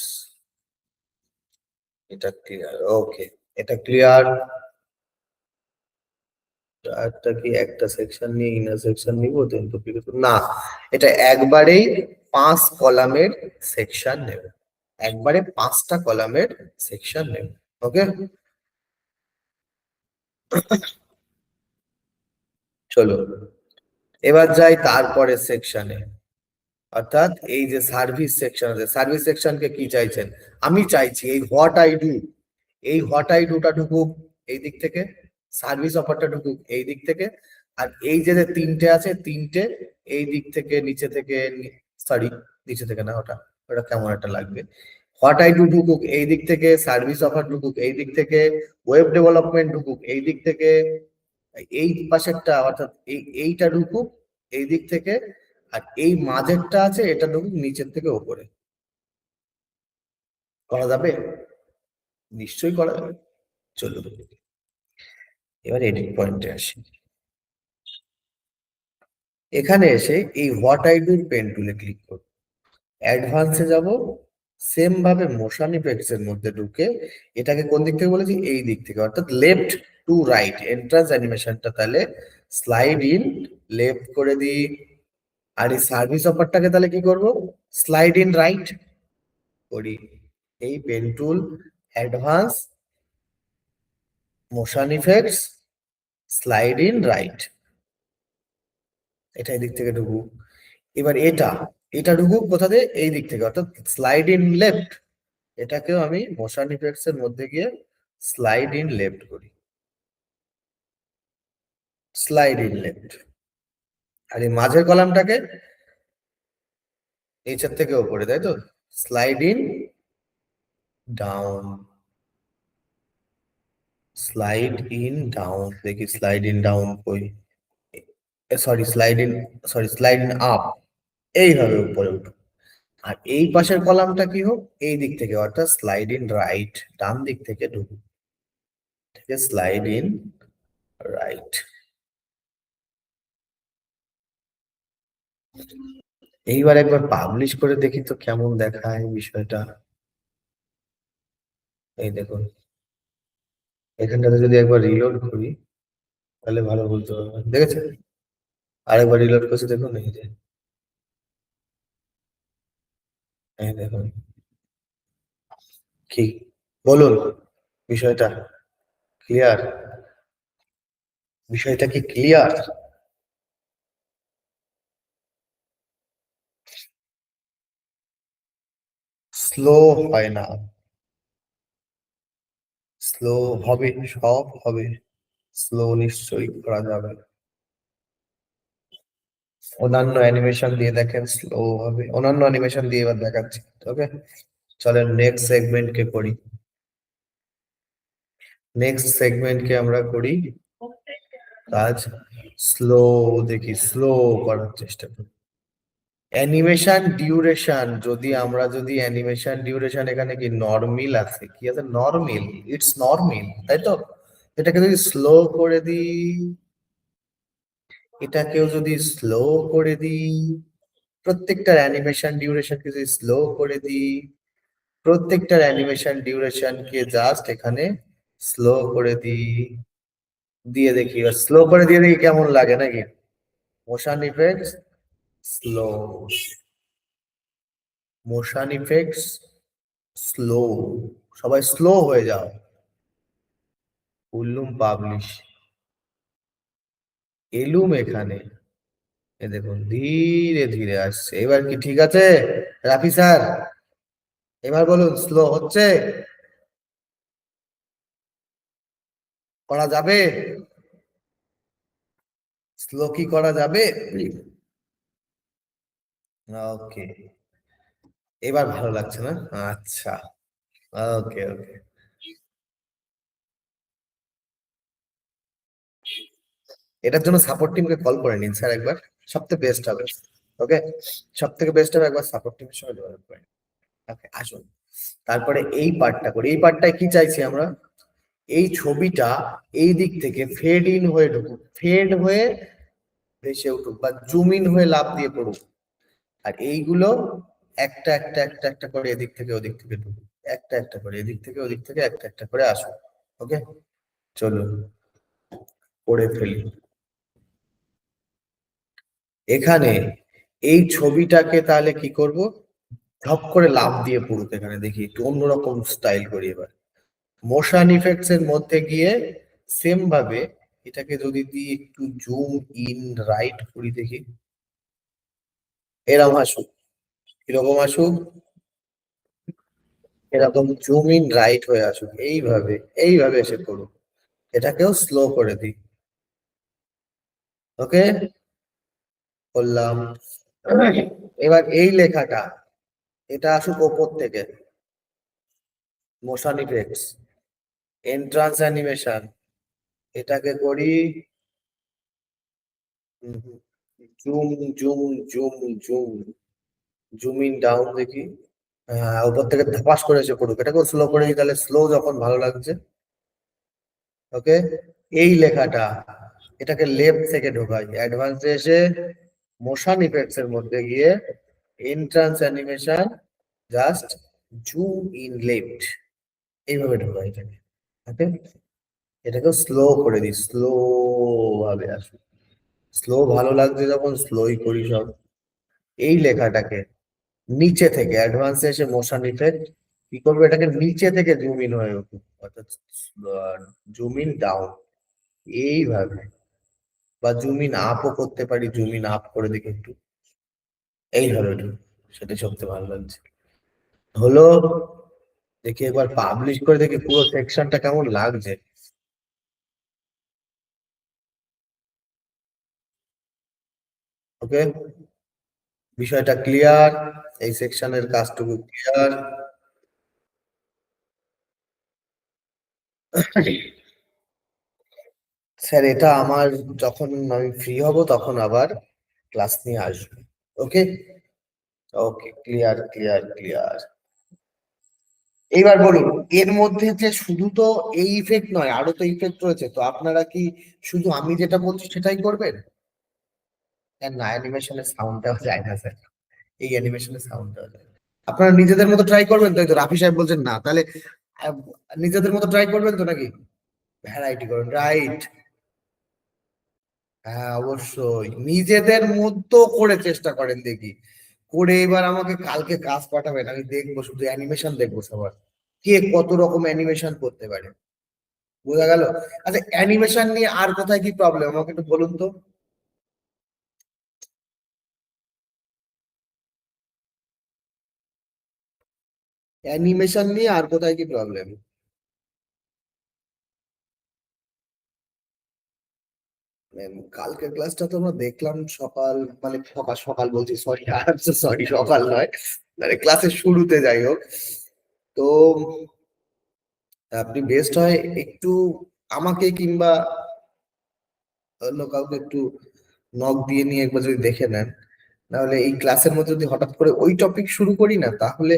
এটা ক্লিয়ার, ওকে, এটা ক্লিয়ার। একটা কি একটা সেকশন নিয়ে ইনার সেকশন নিব কিন্তু না, এটা একবারেই 5 কলামের সেকশন নেব, একবারে 5টা কলামের সেকশন নেব। ওকে, চলো এবার যাই তারপরে সেকশনে, অর্থাৎ এই যে সার্ভিস সেকশন আছে, সার্ভিস সেকশনকে কি চাইছেন? আমি চাইছি এই হোয়াট আই ডু, এই হোয়াট আই ডুটা ঢুকুক এই দিক থেকে, সার্ভিস অফারটা ঢুকুক এই দিক থেকে, আর এই যে তিনটে আছে তিনটে এই দিক থেকে নিচে থেকে, সরি নিচে থেকে না, ওটা ওটা কেমন একটা লাগবে। হোয়াট আই ডু ঢুকুক এই দিক থেকে, সার্ভিস অফার ঢুকুক এই দিক থেকে, ওয়েব ডেভেলপমেন্ট ঢুকুক এই দিক থেকে, এই পাশেরটা অর্থাৎ এইটা ঢুকুক এই দিক থেকে, আর এই মাঝেরটা আছে এটা ঢুকুক নিচের থেকে ওপরে। করা যাবে? নিশ্চয়ই করা যাবে। চলুন এবার এডিট পয়েন্টে আসি। এখানে এসে এই হোয়াট আই ডু পেন টুলে ক্লিক করব, অ্যাডভান্সে যাব, সেম ভাবে মোশন ইফেক্টস এর মধ্যে ঢুকে এটাকে কোন দিক থেকে বলেছি, এই দিক থেকে, অর্থাৎ লেফট টু রাইট এন্ট্রান্স অ্যানিমেশনটা তাহলে স্লাইড ইন লেফট করে দিই। আর এই সার্ভিস অফারটাকে তাহলে কি করব, স্লাইড ইন রাইট করি। এই pen tool, advance, motion effects, slide in right, এটা এই দিক থেকে ঢুকুক। এবার এটা এটা ঢুকুক কোথা দিয়ে, এই দিক থেকে, অর্থাৎ স্লাইড ইন লেফট, এটাকেও আমি মোশন ইফেক্টস এর মধ্যে গিয়ে স্লাইড ইন লেফট করি, স্লাইড ইন লেফট। আর এই মাঝের কলামটাকে নিচের থেকে উপরে, তাই তো, slide in down, slide in down, দেখি স্লাইড ইন ডাউন কই, sorry slide in, sorry slide in up, এইভাবে উপরে উঠুক। আর এই পাশের কলামটা কি হোক, এই দিক থেকে, অর্থাৎ স্লাইড ইন রাইট, ডান দিক থেকে ঢুকুক, ঠিক আছে, স্লাইড ইন রাইট। এইবার একবার পাবলিশ করে দেখি তো কেমন দেখায় বিষয়টা। এই দেখুন এখানটাতে যদি একবার রিলোড করি তাহলে ভালো বলতে পারবেন, দেখেছেন? আরেকবার রিলোড করছি দেখুন, এই যে এই দেখুন, কি বলুন বিষয়টা ক্লিয়ার? বিষয়টা কি ক্লিয়ার? স্লো হয় না, স্লো হবে, সব হবে, স্লো নিশ্চয়ই করা যাবে। অন্যান্য অ্যানিমেশন দিয়ে দেখেন স্লো হবে, অন্যান্য অ্যানিমেশন দিয়ে এবার দেখাচ্ছি। ওকে, চলেন নেক্সট সেগমেন্ট কে করি। নেক্সট সেগমেন্টকে আমরা করি কাজ স্লো, দেখি স্লো করার চেষ্টা করি। অ্যানিমেশন ডিউরেশন, যদি অ্যানিমেশন ডিউরেশন এখানে কি নরমিল আছে, কি আছে নরমিল, ইটস নরমিল, তাই তো। এটাকে যদি স্লো করে দিই, এটাকেও যদি স্লো করে দিই, প্রত্যেকটার অ্যানিমেশন ডিউরেশনকে যদি স্লো করে দিই, প্রত্যেকটার অ্যানিমেশন ডিউরেশনকে জাস্ট এখানে স্লো করে দিই, দিয়ে দেখি স্লো করে দিয়ে দেখি কেমন লাগে নাকি। Motion effects slow, motion effects slow, সবাই স্লো হয়ে যাও। উল্লুম পাবলিশ এলুম এখানে, এ দেখুন ধীরে ধীরে আসছে, এবার কি ঠিক আছে রাফি স্যার? এবার বলুন স্লো হচ্ছে, করা যাবে, স্লো কি করা যাবে? ওকে, এবার ভালো লাগছে না? আচ্ছা, ওকে ওকে। এটার জন্য সাপোর্ট টিমকে কল করে নিন স্যার একবার, সবথেকে বেস্ট হবে। ওকে, সব থেকে বেস্ট হবে একবার সাপোর্ট টিমের সঙ্গে যোগাযোগ করে নিন। ওকে আসুন, তারপরে এই পার্টটা করি। এই পার্টটায় কি চাইছি আমরা? এই ছবিটা এই দিক থেকে ফেড ইন হয়ে ঢুকুক, ফেড হয়ে ভেসে উঠুক, বা জুম ইন হয়ে লাফ দিয়ে পড়ুক। আর এইগুলো একটা একটা একটা একটা করে এদিক থেকে ওদিক থেকে ঢুকুক, একটা একটা করে এদিক থেকে ওদিক থেকে একটা একটা করে আসুক। ওকে, চলুন করে ফেলি। এখানে এই ছবিটাকে তাহলে কি করব, ঝপ করে লাফ দিয়ে পড়ুক এখানে, দেখি একটু অন্যরকম স্টাইল করি এবার। মোশন ইফেক্টস এর মধ্যে গিয়ে সেম ভাবে এটাকে যদি দিই একটু জুম ইন রাইট করি, দেখি এরকম আসুক, কিরকম আসুক, এরকম জুম ইন রাইট হয়ে আসুক, এইভাবে এইভাবে এসে পড়ুক। এটাকেও স্লো করে দিই। ওকে, করলাম। এবার এই লেখাটা, এটা আসুক ওপর থেকে, মোশন ইফেক্টস, এন্ট্রান্স অ্যানিমেশন, এটাকে করি zoom zoom zoom zoom, zoom in down দেখি। উপর থেকে ধাপাস করে এসে পড়ুক, এটাকেও স্লো করে দিই তাহলে, স্লো যখন ভালো লাগছে। ওকে, এই লেখাটা, এটাকে লেফট থেকে ঢোকাই, অ্যাডভান্সে এসে মোশন ইফেক্টস এর মধ্যে গিয়ে entrance animation, just zoom in left, এইভাবে ঢোকাই এটাকে। ওকে, এটাকেও স্লো করে দিই, স্লো ভাবে আসুক। স্লো ভালো লাগছে যখন স্লোই করি সব। এই লেখাটাকে নিচে থেকে অ্যাডভান্সে এসে মোশন ইফেক্ট কি করবো, এটাকে নিচে থেকে জুম ইন হয়ে উঠুক, অর্থাৎ জুম ইন ডাউন এইভাবে, বা জুম ইন আপও করতে পারি, জুম ইন আপ করে দেখি একটু, এইভাবে একটু, সেটা সবচেয়ে ভালো লাগছে। হলো, দেখি একবার পাবলিশ করে দেখি পুরো সেকশনটা কেমন লাগছে। ওকে, বিষয়টা ক্লিয়ার, এই সেকশনের কাজটুকু ক্লিয়ার। স্যার এটা আমার, যখন আমি ফ্রি হব তখন আবার ক্লাস নিয়ে আসবো। ওকে, ওকে, ক্লিয়ার ক্লিয়ার ক্লিয়ার। এইবার বলুন, এর মধ্যে যে শুধু তো এই ইফেক্ট নয়, আরো তো ইফেক্ট রয়েছে, তো আপনারা কি শুধু আমি যেটা বলছি সেটাই করবেন? স্যার না, অ্যানিমেশনের সাউন্ড দেওয়া যায় না স্যার, এই অ্যানিমেশনের সাউন্ড দেওয়া যায় না। আপনারা নিজেদের মতো ট্রাই করবেন তো? এই তো রাফি সাহেব বলছেন না, তাহলে আহ, নিজেদের মতো ট্রাই করবেন তো নাকি? ভ্যারাইটি করুন, রাইট। হ্যাঁ অবশ্যই নিজেদের মতো করে চেষ্টা করেন দেখি, করে এবার আমাকে কালকে কাজ পাঠাবেন, আমি দেখবো, শুধু অ্যানিমেশন দেখবো সবার, কে কত রকম অ্যানিমেশন করতে পারে। বোঝা গেল? আচ্ছা, অ্যানিমেশন নিয়ে আর কোথায় কি প্রবলেম আমাকে একটু বলুন তো। অ্যানিমেশন নিয়ে আর কোথায় কি প্রবলেম? কালকের ক্লাসটা তো আমরা দেখলাম সকাল, মানে সকাল সকাল বলছি, সরি সরি, সকাল নয়, মানে ক্লাসের শুরুতে যাই হোক। তো আপনি বেস্ট হয় একটু আমাকে কিংবা অন্য কাউকে একটু নক দিয়ে নিয়ে একবার যদি দেখে নেন, নাহলে এই ক্লাসের মধ্যে যদি হঠাৎ করে ওই টপিক শুরু করি না, তাহলে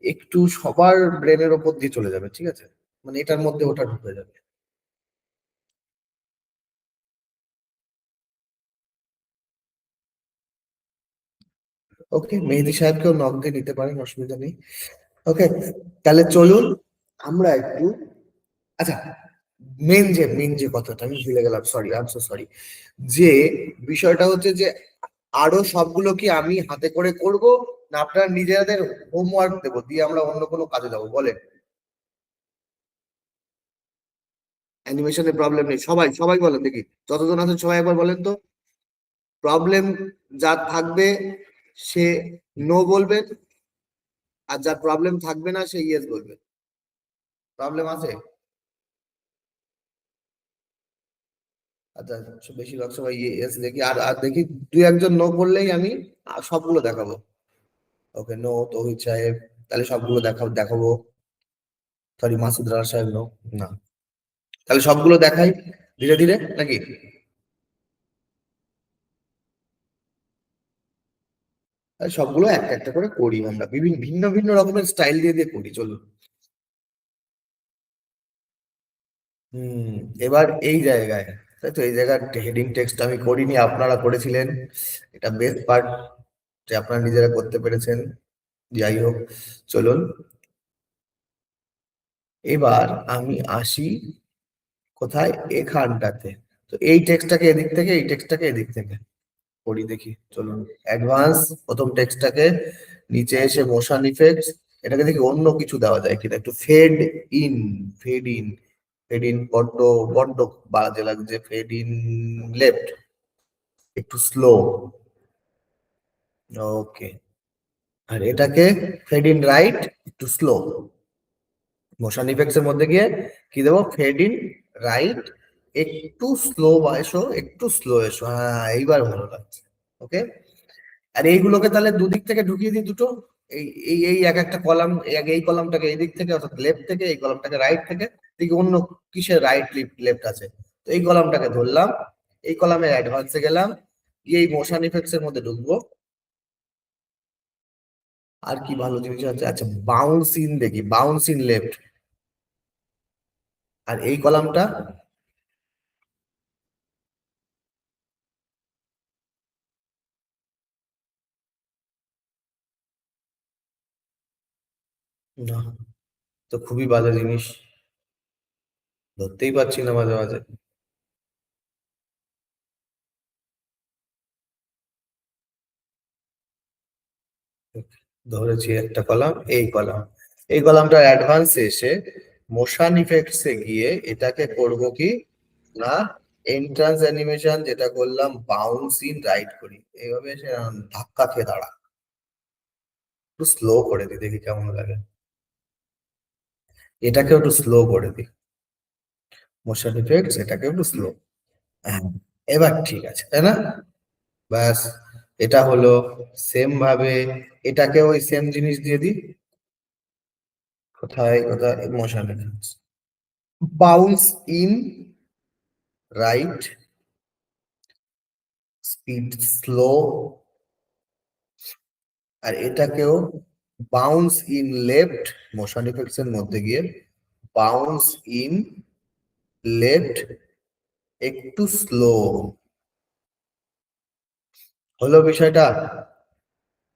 একটু সবার ব্রেনের ওপর দিয়ে চলে যাবে, ঠিক আছে? মানে এটার মধ্যে ওটা ঢুকে যাবে। ওকে, মেহেদী সাহেবকেও নক দিয়ে নিতে পারেন, অসুবিধা নেই। ওকে, তাহলে চলুন আমরা একটু, আচ্ছা, মেন যে কথাটা আমি ভুলে গেলাম, sorry, I am so sorry. যে বিষয়টা হচ্ছে যে আরো সবগুলো কি আমি হাতে করে করব, না আপনারা নিজেদের হোমওয়ার্ক দেবো দিয়ে আমরা অন্য কোনো কাজে যাবো বলেন? অ্যানিমেশনের প্রবলেম নেই, সবাই সবাই বলেন দেখি, যতজন আছেন সবাই একবার বলেন তো। প্রবলেম যার থাকবে সে নো বলবেন, আর যার প্রবলেম থাকবে না সে ইয়েস বলবে। প্রবলেম আছে? আচ্ছা, বেশিরভাগ সবাই ইয়েস দেখি, আর আর দেখি দুই একজন নো বললেই আমি সবগুলো দেখাবো। ওকে, নো তৌহিদ সাহেব, তাহলে সবগুলো দেখাবো। সরি, মাসুদ রানা সাহেব নো, না। তাহলে সবগুলো দেখাই ধীরে ধীরে নাকি? তাহলে সবগুলো একটা একটা করে করি, আমরা বিভিন্ন ভিন্ন ভিন্ন রকমের স্টাইল দিয়ে দিয়ে করি, চলুন। হুম, এবার এই জায়গায়, তাই তো, এই জায়গার হেডিং টেক্সট আমি করিনি, আপনারা করেছিলেন। এটা বেস্ট পার্ট যে আপনারা নিজেরা করতে পেরেছেন। যাই হোক, চলুন এবার আমি আসি কোথায়, এখানটাতে। তো এই টেক্সটটাকে এদিক থেকে, এই টেক্সটটাকে এদিক থেকে করি, দেখি চলুন। অ্যাডভান্স, প্রথম টেক্সটটাকে নিচে এসে মোশন ইফেক্টস, এটাকে দেখি অন্য কিছু দেওয়া যায় কিনা, একটু fade in, fade in, fade in বড্ড বড্ড বাজে লাগছে, ফেড ইন লেফট, একটু স্লো। ওকে, আর এটাকে ফেড ইন রাইট, একটু স্লো। মোশন ইফেক্টস এর মধ্যে গিয়ে কি দেবো, ফেড ইন রাইট, একটু স্লো এসো, একটু স্লো এসো, হ্যাঁ এইবার ভালো লাগছে। ওকে, আর এইগুলোকে তাহলে দুদিক থেকে ঢুকিয়ে দিই দুটো। এই এই এই এক একটা কলাম, এই কলামটাকে এই দিক থেকে অর্থাৎ লেফট থেকে, এই কলামটাকে রাইট থেকে, দেখি অন্য কিসের রাইট লেফট আছে। তো এই কলামটাকে ধরলাম, এই কলামের অ্যাডভান্সে গেলাম, গিয়ে এই মোশন ইফেক্টস এর মধ্যে ঢুকবো। আর কি ভালো জিনিস আছে, আচ্ছা, বাউন্স ইন দেখি, বাউন্স ইন লেফট। আর এই কলামটা, না, তো খুবই বাজে জিনিস, ধরতেই পারছি না মাঝে মাঝে। ধরেছি একটা কলাম, এই কলাম, এই কলামটার অ্যাডভান্সে এসে মোশন ইফেক্টস এ গিয়ে এটাকে করব কি, না, এন্ট্রান্স অ্যানিমেশন যেটা করলাম বাউন্স ইন রাইট করি, এইভাবে এসে ধাক্কা খেয়ে দাঁড়া, একটু স্লো করে দিই দেখি কেমন লাগে। এটাকেও একটু স্লো করে দিই, মোশন ইফেক্টস এটাকে একটু স্লো। হ্যাঁ, এবার ঠিক আছে তাই না? ব্যাস, এটা হলো। সেম ভাবে এটাকে ওই সেম জিনিস দিয়ে দিই, কোথায় কোথায়, motion effects, bounce in right, speed slow, আর এটাকেও bounce in left, motion effects এর মধ্যে গিয়ে বাউন্স ইন লেফট, একটু স্লো। হলো বিষয়টা?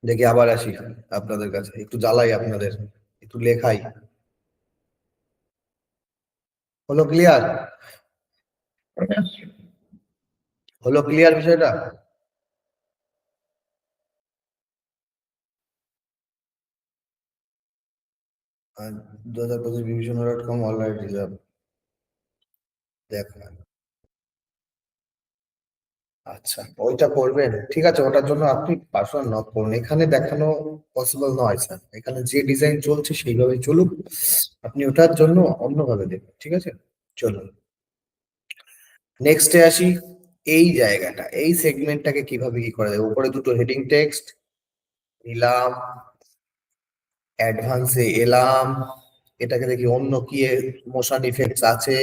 দেখি আবার আসি আপনাদের কাছে, একটু জ্বালাই আপনাদের, একটু লেখাই। হলো ক্লিয়ার? হলো ক্লিয়ার বিষয়টা? 2025 vision.com অলরাইট রিজার্ভ, দেখেন। আচ্ছা, ওইটা করবেন, ঠিক আছে, ওটার জন্য আপনি পার্সোনাল নক করুন, এখানে দেখানো পসিবল নয় স্যার, এখানে যে ডিজাইন চলছে সেইভাবে চলুক, আপনি ওটার জন্য অন্যভাবে দেখুন, ঠিক আছে? চলুন নেক্সটে আসি। এই জায়গাটা, এই সেগমেন্টটাকে কিভাবে কি করা যায়, উপরে দুটো হেডিং টেক্সট নিলাম, অ্যাডভান্সে এলাম, এটাকে দেখি অন্য কি মোশন ইফেক্টস আছে।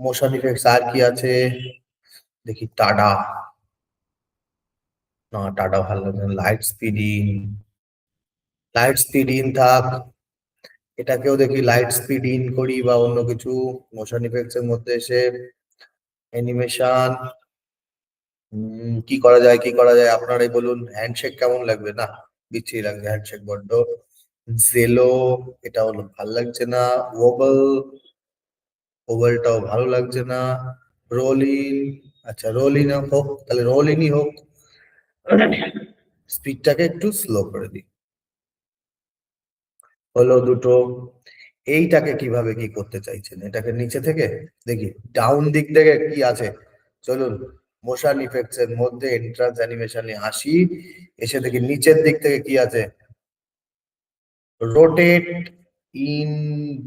মোশন ইফেক্টস আর কি আছে দেখি, টাডা, না টাডা ভালো লাগে না। Light speed in, light speed in থাক, এটাকেও দেখি লাইট স্পিড ইন করি বা অন্য কিছু মোশন ইফেক্টস এর মধ্যে এসে অ্যানিমেশন। কি করা যায়, কি করা যায় আপনারাই বলুন। হ্যান্ডশেক কেমন লাগবে? না, বিচ্ছিরি লাগবে হ্যান্ডশেক বড্ড। জেলো, এটা হলো ভাল লাগছে না। ওভাল, ওভালটাও ভালো লাগছে না। রোল ইন, আচ্ছা রোল ইন হোক, তাহলে রোল ইনই হোক। স্পিডটাকে একটু স্লো করে দিই, হলো দুটো। এইটাকে কিভাবে কি করতে চাইছেন? এটাকে নিচে থেকে দেখি, ডাউন দিক থেকে কি আছে, চলুন মোশন ইফেক্টস এর মধ্যে এন্ট্রান্স অ্যানিমেশনে আসি, এসে দেখি নিচের দিক থেকে কি আছে। রোটেট ইন,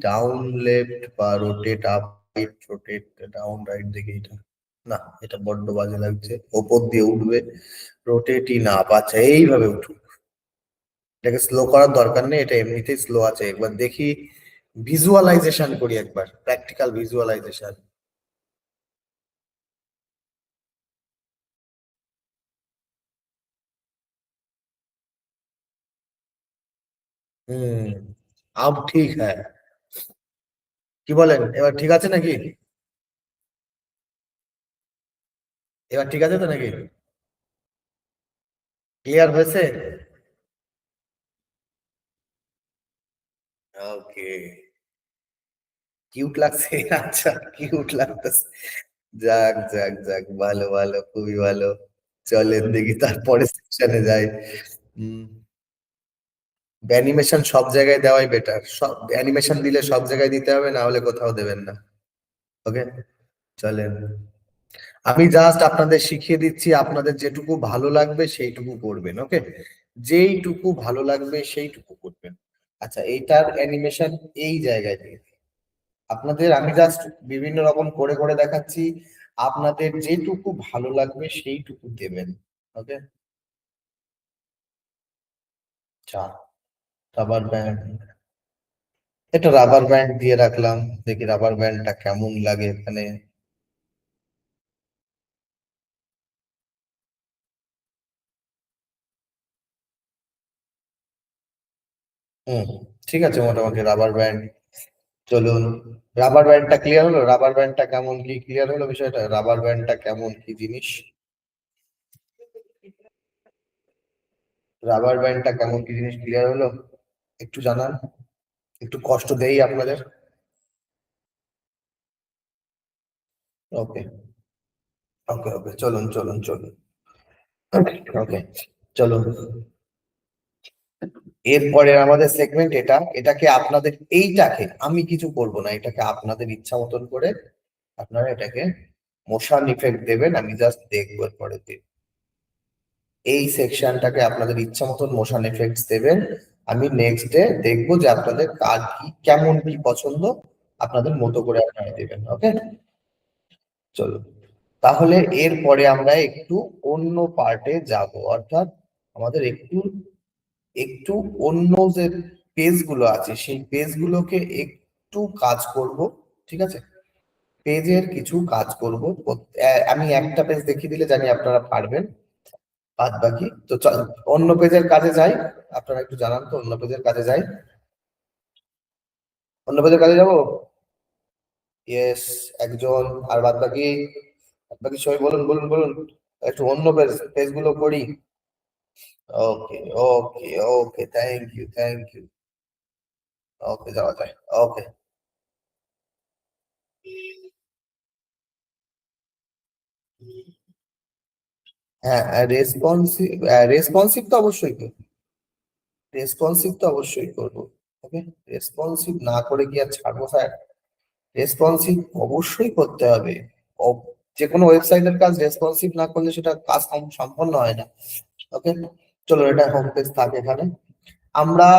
ডাউন লেফট, বা rotate up right, rotate down right দেখি। এটা না, এটা বড্ড বাজে লাগছে, ওপর দিয়ে উঠবে। রোটেট ইন আপ, আচ্ছা এইভাবে উঠুক। এটাকে স্লো করার দরকার নেই, এটা এমনিতেই স্লো আছে। একবার দেখি, ভিজুয়ালাইজেশন করি একবার, প্র্যাকটিক্যাল ভিজুয়ালাইজেশন। হুম, আব ঠিক হ্যাঁ, কি বলেন, এবার ঠিক আছে নাকি? এবার ঠিক আছে তো নাকি? ক্লিয়ার হয়েছে? ওকে, কিউট লাগছে। আচ্ছা, কিউট লাগতেছে। যাক যাক যাক, ভালো ভালো, খুবই ভালো। চলেন দেখি তারপরে সেকশনে যাই। অ্যানিমেশন সব জায়গায় দেওয়াই বেটার, সব অ্যানিমেশন দিলে সব জায়গায় দিতে হবে, না হলে কোথাও দেবেন না। ওকে, চলেন। আমি জাস্ট আপনাদের শিখিয়ে দিচ্ছি, আপনাদের যেটুকু ভালো লাগবে সেইটুকু করবেন। ওকে, যেইটুকু ভালো লাগবে সেইটুকু করবেন। আচ্ছা, এইটার অ্যানিমেশন এই জায়গায় দিয়ে দিই। আপনাদের আমি জাস্ট বিভিন্ন রকম করে করে দেখাচ্ছি, আপনাদের যেটুকু ভালো লাগবে সেইটুকু দেবেন। ওকে, আচ্ছা, রাবার ব্যান্ড, এটা রাবার ব্যান্ড দিয়ে রাখলাম, দেখি রাবার ব্যান্ডটা কেমন লাগে এখানে। হুম, ঠিক আছে, মোটামুটি রাবার ব্যান্ড। চলুন, রাবার ব্যান্ডটা ক্লিয়ার হলো। রাবার ব্যান্ডটা কেমন কি ক্লিয়ার হলো বিষয়টা, রাবার ব্যান্ডটা কেমন কি জিনিস, রাবার ব্যান্ডটা কেমন কি জিনিস ক্লিয়ার হলো? একটু জানান, একটু কষ্ট দেই আপনাদের। ওকে ওকে ওকে, চলুন চলুন চলুন। ওকে, চলুন। এরপরে আমাদের সেগমেন্ট এটা, এটাকে আপনাদের, এইটাকে আমি কিছু করব না, এটাকে আপনাদের ইচ্ছা মতন করে আপনারা এটাকে মোশন ইফেক্ট দেবেন, আমি জাস্ট দেখবো পরে। এই সেকশনটাকে আপনাদের ইচ্ছা মতন মোশন এফেক্টস দেবেন। আমি নেক্সট ডে দেখবো যে আপনাদের কার কি কেমন কি পছন্দ, আপনাদের মতো করে আপনারা দেবেন। ওকে, চলো, তাহলে এরপরে আমরা একটু অন্য পার্টে যাব, অর্থাৎ আমাদের একটু একটু অন্য যে পেজ গুলো আছে সেই পেজ গুলোকে একটু কাজ করব। ঠিক আছে, পেজের কিছু কাজ করব। আমি একটা পেজ দেখিয়ে দিলে জানি আপনারা পারবেন, বাদ বাকি তো অন্য পেজের কাজে যাই। আপনারা একটু জানান তো, অন্য পেজের কাজে যাই, অন্য পেজের কাজে যাব। ইয়েস, একজন। আর বাদ বাকি, বাদ বাকি সবাই বলুন বলুন বলুন, একটু অন্য পেজ গুলো করি। ওকে ওকে ওকে, থ্যাংক ইউ থ্যাংক ইউ। ওকে, যাওয়া যায়। ওকে, হ্যাঁ, রেসপন্সিভ, রেসপন্সিভ তো অবশ্যই করবো, রেসপন্সিভ তো অবশ্যই করবো। ওকে, রেসপন্সিভ না করে কি আর ছাড়বো স্যার? রেসপন্সিভ অবশ্যই করতে হবে। যে কোনো ওয়েবসাইটের কাজ রেসপন্সিভ না করলে সেটা কাজ সম্পন্ন হয় না। ওকে, চলো, এটা হোম পেজ থাকে এখানে। আমরা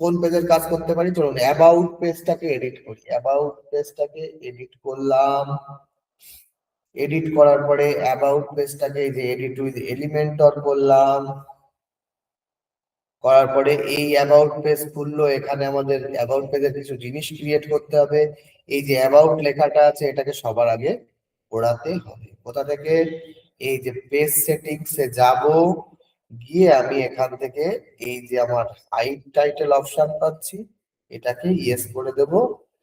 কোন পেজের কাজ করতে পারি, চলুন অ্যাবাউট পেজটাকে এডিট করি। অ্যাবাউট পেজটাকে এডিট করলাম, এডিট করার পরে অ্যাবাউট পেজটাকে এই যে এডিট উইথ এলিমেন্টর করলাম, করার পরে এই অ্যাবাউট পেজ খুললো, এখানে আমাদের অ্যাবাউট পেজের কিছু জিনিস ক্রিয়েট করতে হবে। এই যে অ্যাবাউট লেখাটা আছে এটাকে সবার আগে ওড়াতে হবে। কোথা থেকে? এই যে পেজ সেটিংস এ যাব, গিয়ে আমি এখান থেকে এই যে আমার হাইড টাইটেল অপশন পাচ্ছি, এটাকে ইয়েস করে দেব,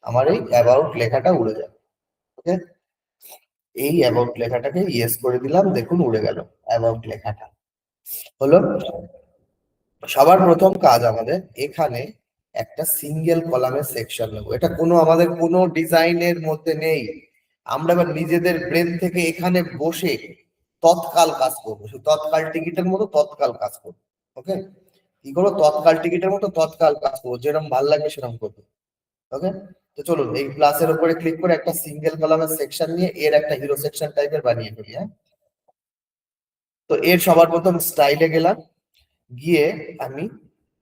আমার এই অ্যাবাউট লেখাটা উড়ে যাবে। ওকে, এই অ্যাবাউট লেখাটাকে ইয়েস করে দিলাম, দেখুন উড়ে গেল অ্যাবাউট লেখাটা। হলো। সবার প্রথম কাজ আমাদের এখানে একটা সিঙ্গেল কলামের সেকশন নেবো। এটা কোনো আমাদের কোনো ডিজাইনের মধ্যে নেই। আমরা এবার নিজেদের ব্রেন থেকে এখানে বসে তৎকাল কাজ করবো, তৎকাল টিকিটের মতো তৎকাল কাজ করবো। ওকে, কি করবো? তৎকাল টিকিটের মতো তৎকাল কাজ করবো, যেরকম ভালো লাগবে সেরকম করবো। ওকে, তো চলুন এই প্লাসের উপরে ক্লিক করে একটা সিঙ্গেল কলামের সেকশন নিয়ে এর একটা হিরো সেকশন টাইপের বানিয়ে ফেলি। হ্যাঁ, তো এর সবার প্রথম স্টাইলে গেলাম, গিয়ে আমি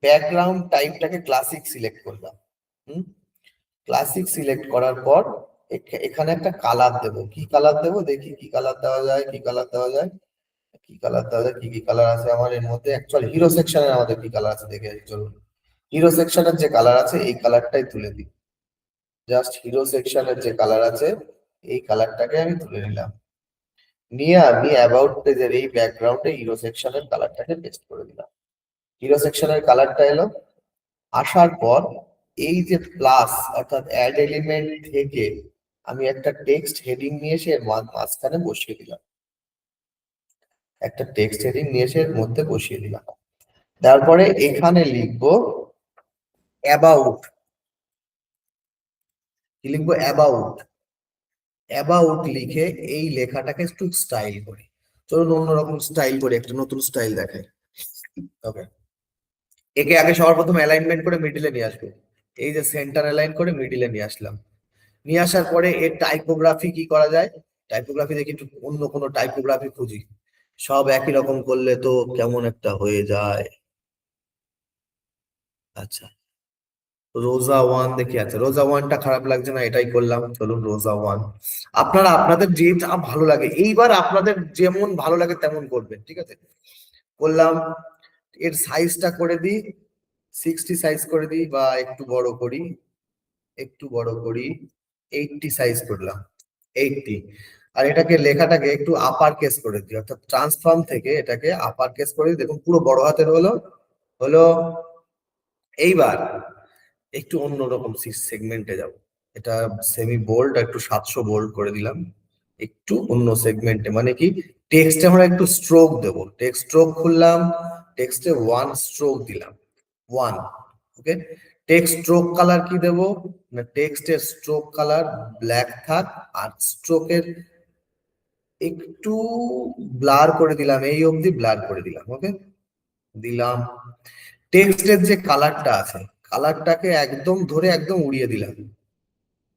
ব্যাকগ্রাউন্ড টাইপটাকে ক্লাসিক সিলেক্ট করলাম। ক্লাসিক সিলেক্ট করার পর এখানে একটা কালার দেব। কি কালার দেব? দেখি কি কালার দেওয়া যায়, কি কালার দেওয়া যায়, কি কালার দেওয়া যায়, কি কি কালার আছে আমার এর মধ্যে। অ্যাকচুয়ালি হিরো সেকশনের আমাদের কি কালার আছে দেখে আসি, চলুন। হিরো সেকশনের যে কালার আছে এই কালারটাই তুলে দিই। জাস্ট হিরো সেকশনের যে কালার আছে এই কালারটাকে আমি তুলে নিলাম, নিয়ে আমি অ্যাবাউট পেজের এই ব্যাকগ্রাউন্ডে হিরো সেকশনের কালারটাকে পেস্ট করে দিলাম। হিরো সেকশনের কালারটা এলো। আসার পর এই যে প্লাস অর্থাৎ অ্যাড এলিমেন্ট থেকে আমি একটা টেক্সট হেডিং নিয়ে এসে এর মাঝখানে বসিয়ে দিলাম। একটা টেক্সট হেডিং নিয়ে এসে এর মধ্যে বসিয়ে দিলাম। তারপরে এখানে লিখবো অ্যাবাউট। কি লিখবো? অ্যাবাউট। অ্যাবাউট লিখে এই লেখাটাকে একটু স্টাইল করি। চলুন অন্যরকম স্টাইল করে একটা নতুন স্টাইল দেখাই। ওকে, একে আগে সবার প্রথম অ্যালাইনমেন্ট করে মিডিলে নিয়ে আসবো। এই যে সেন্টার অ্যালাইন করে মিডিলে নিয়ে আসলাম। নিয়ে আসার পরে এর টাইপোগ্রাফি কি করা যায়? টাইপোগ্রাফি দেখি একটু অন্য কোনো টাইপোগ্রাফি খুঁজি। সব একই রকম করলে তো কেমন একটা হয়ে যায়। আচ্ছা, রোজা ওয়ান দেখি। আচ্ছা, রোজা ওয়ানটা খারাপ লাগছে না, এটাই করলাম। চলুন রোজা ওয়ান। আপনারা আপনাদের যেটা ভালো লাগে, এইবার আপনাদের যেমন ভালো লাগে তেমন করবেন, ঠিক আছে? করলাম। এর সাইজটা করে দিই 60 সাইজ করে দিই, বা একটু বড় করি, একটু বড় করি, 80 সাইজ করলাম, 80। আর এটাকে লেখাটাকে একটু আপার কেস করে দিই, অর্থাৎ ট্রান্সফর্ম থেকে এটাকে আপার কেস করে দিই, দেখুন পুরো বড় হাতের হলো। হলো। এইবার একটু অন্যরকম সেগমেন্টে যাব। এটা সেমি বোল্ড, একটু 700 বোল্ড করে দিলাম। একটু অন্য সেগমেন্টে, মানে কি টেক্সটে আমরা একটু স্ট্রোক দেব। টেক্সট স্ট্রোক খুললাম, টেক্সটে ওয়ান স্ট্রোক দিলাম, ওয়ান। ওকে, টেক্সট স্ট্রোক কালার কি দেব না, টেক্সটের স্ট্রোক কালার ব্ল্যাক থাক, আর স্ট্রোকের একটু ব্লার করে দিলাম, এই অবধি ব্লার করে দিলাম। ওকে, দিলাম। টেক্সটের যে কালারটা আছে কালারটাকে একদম ধরে একদম উড়িয়ে দিলাম।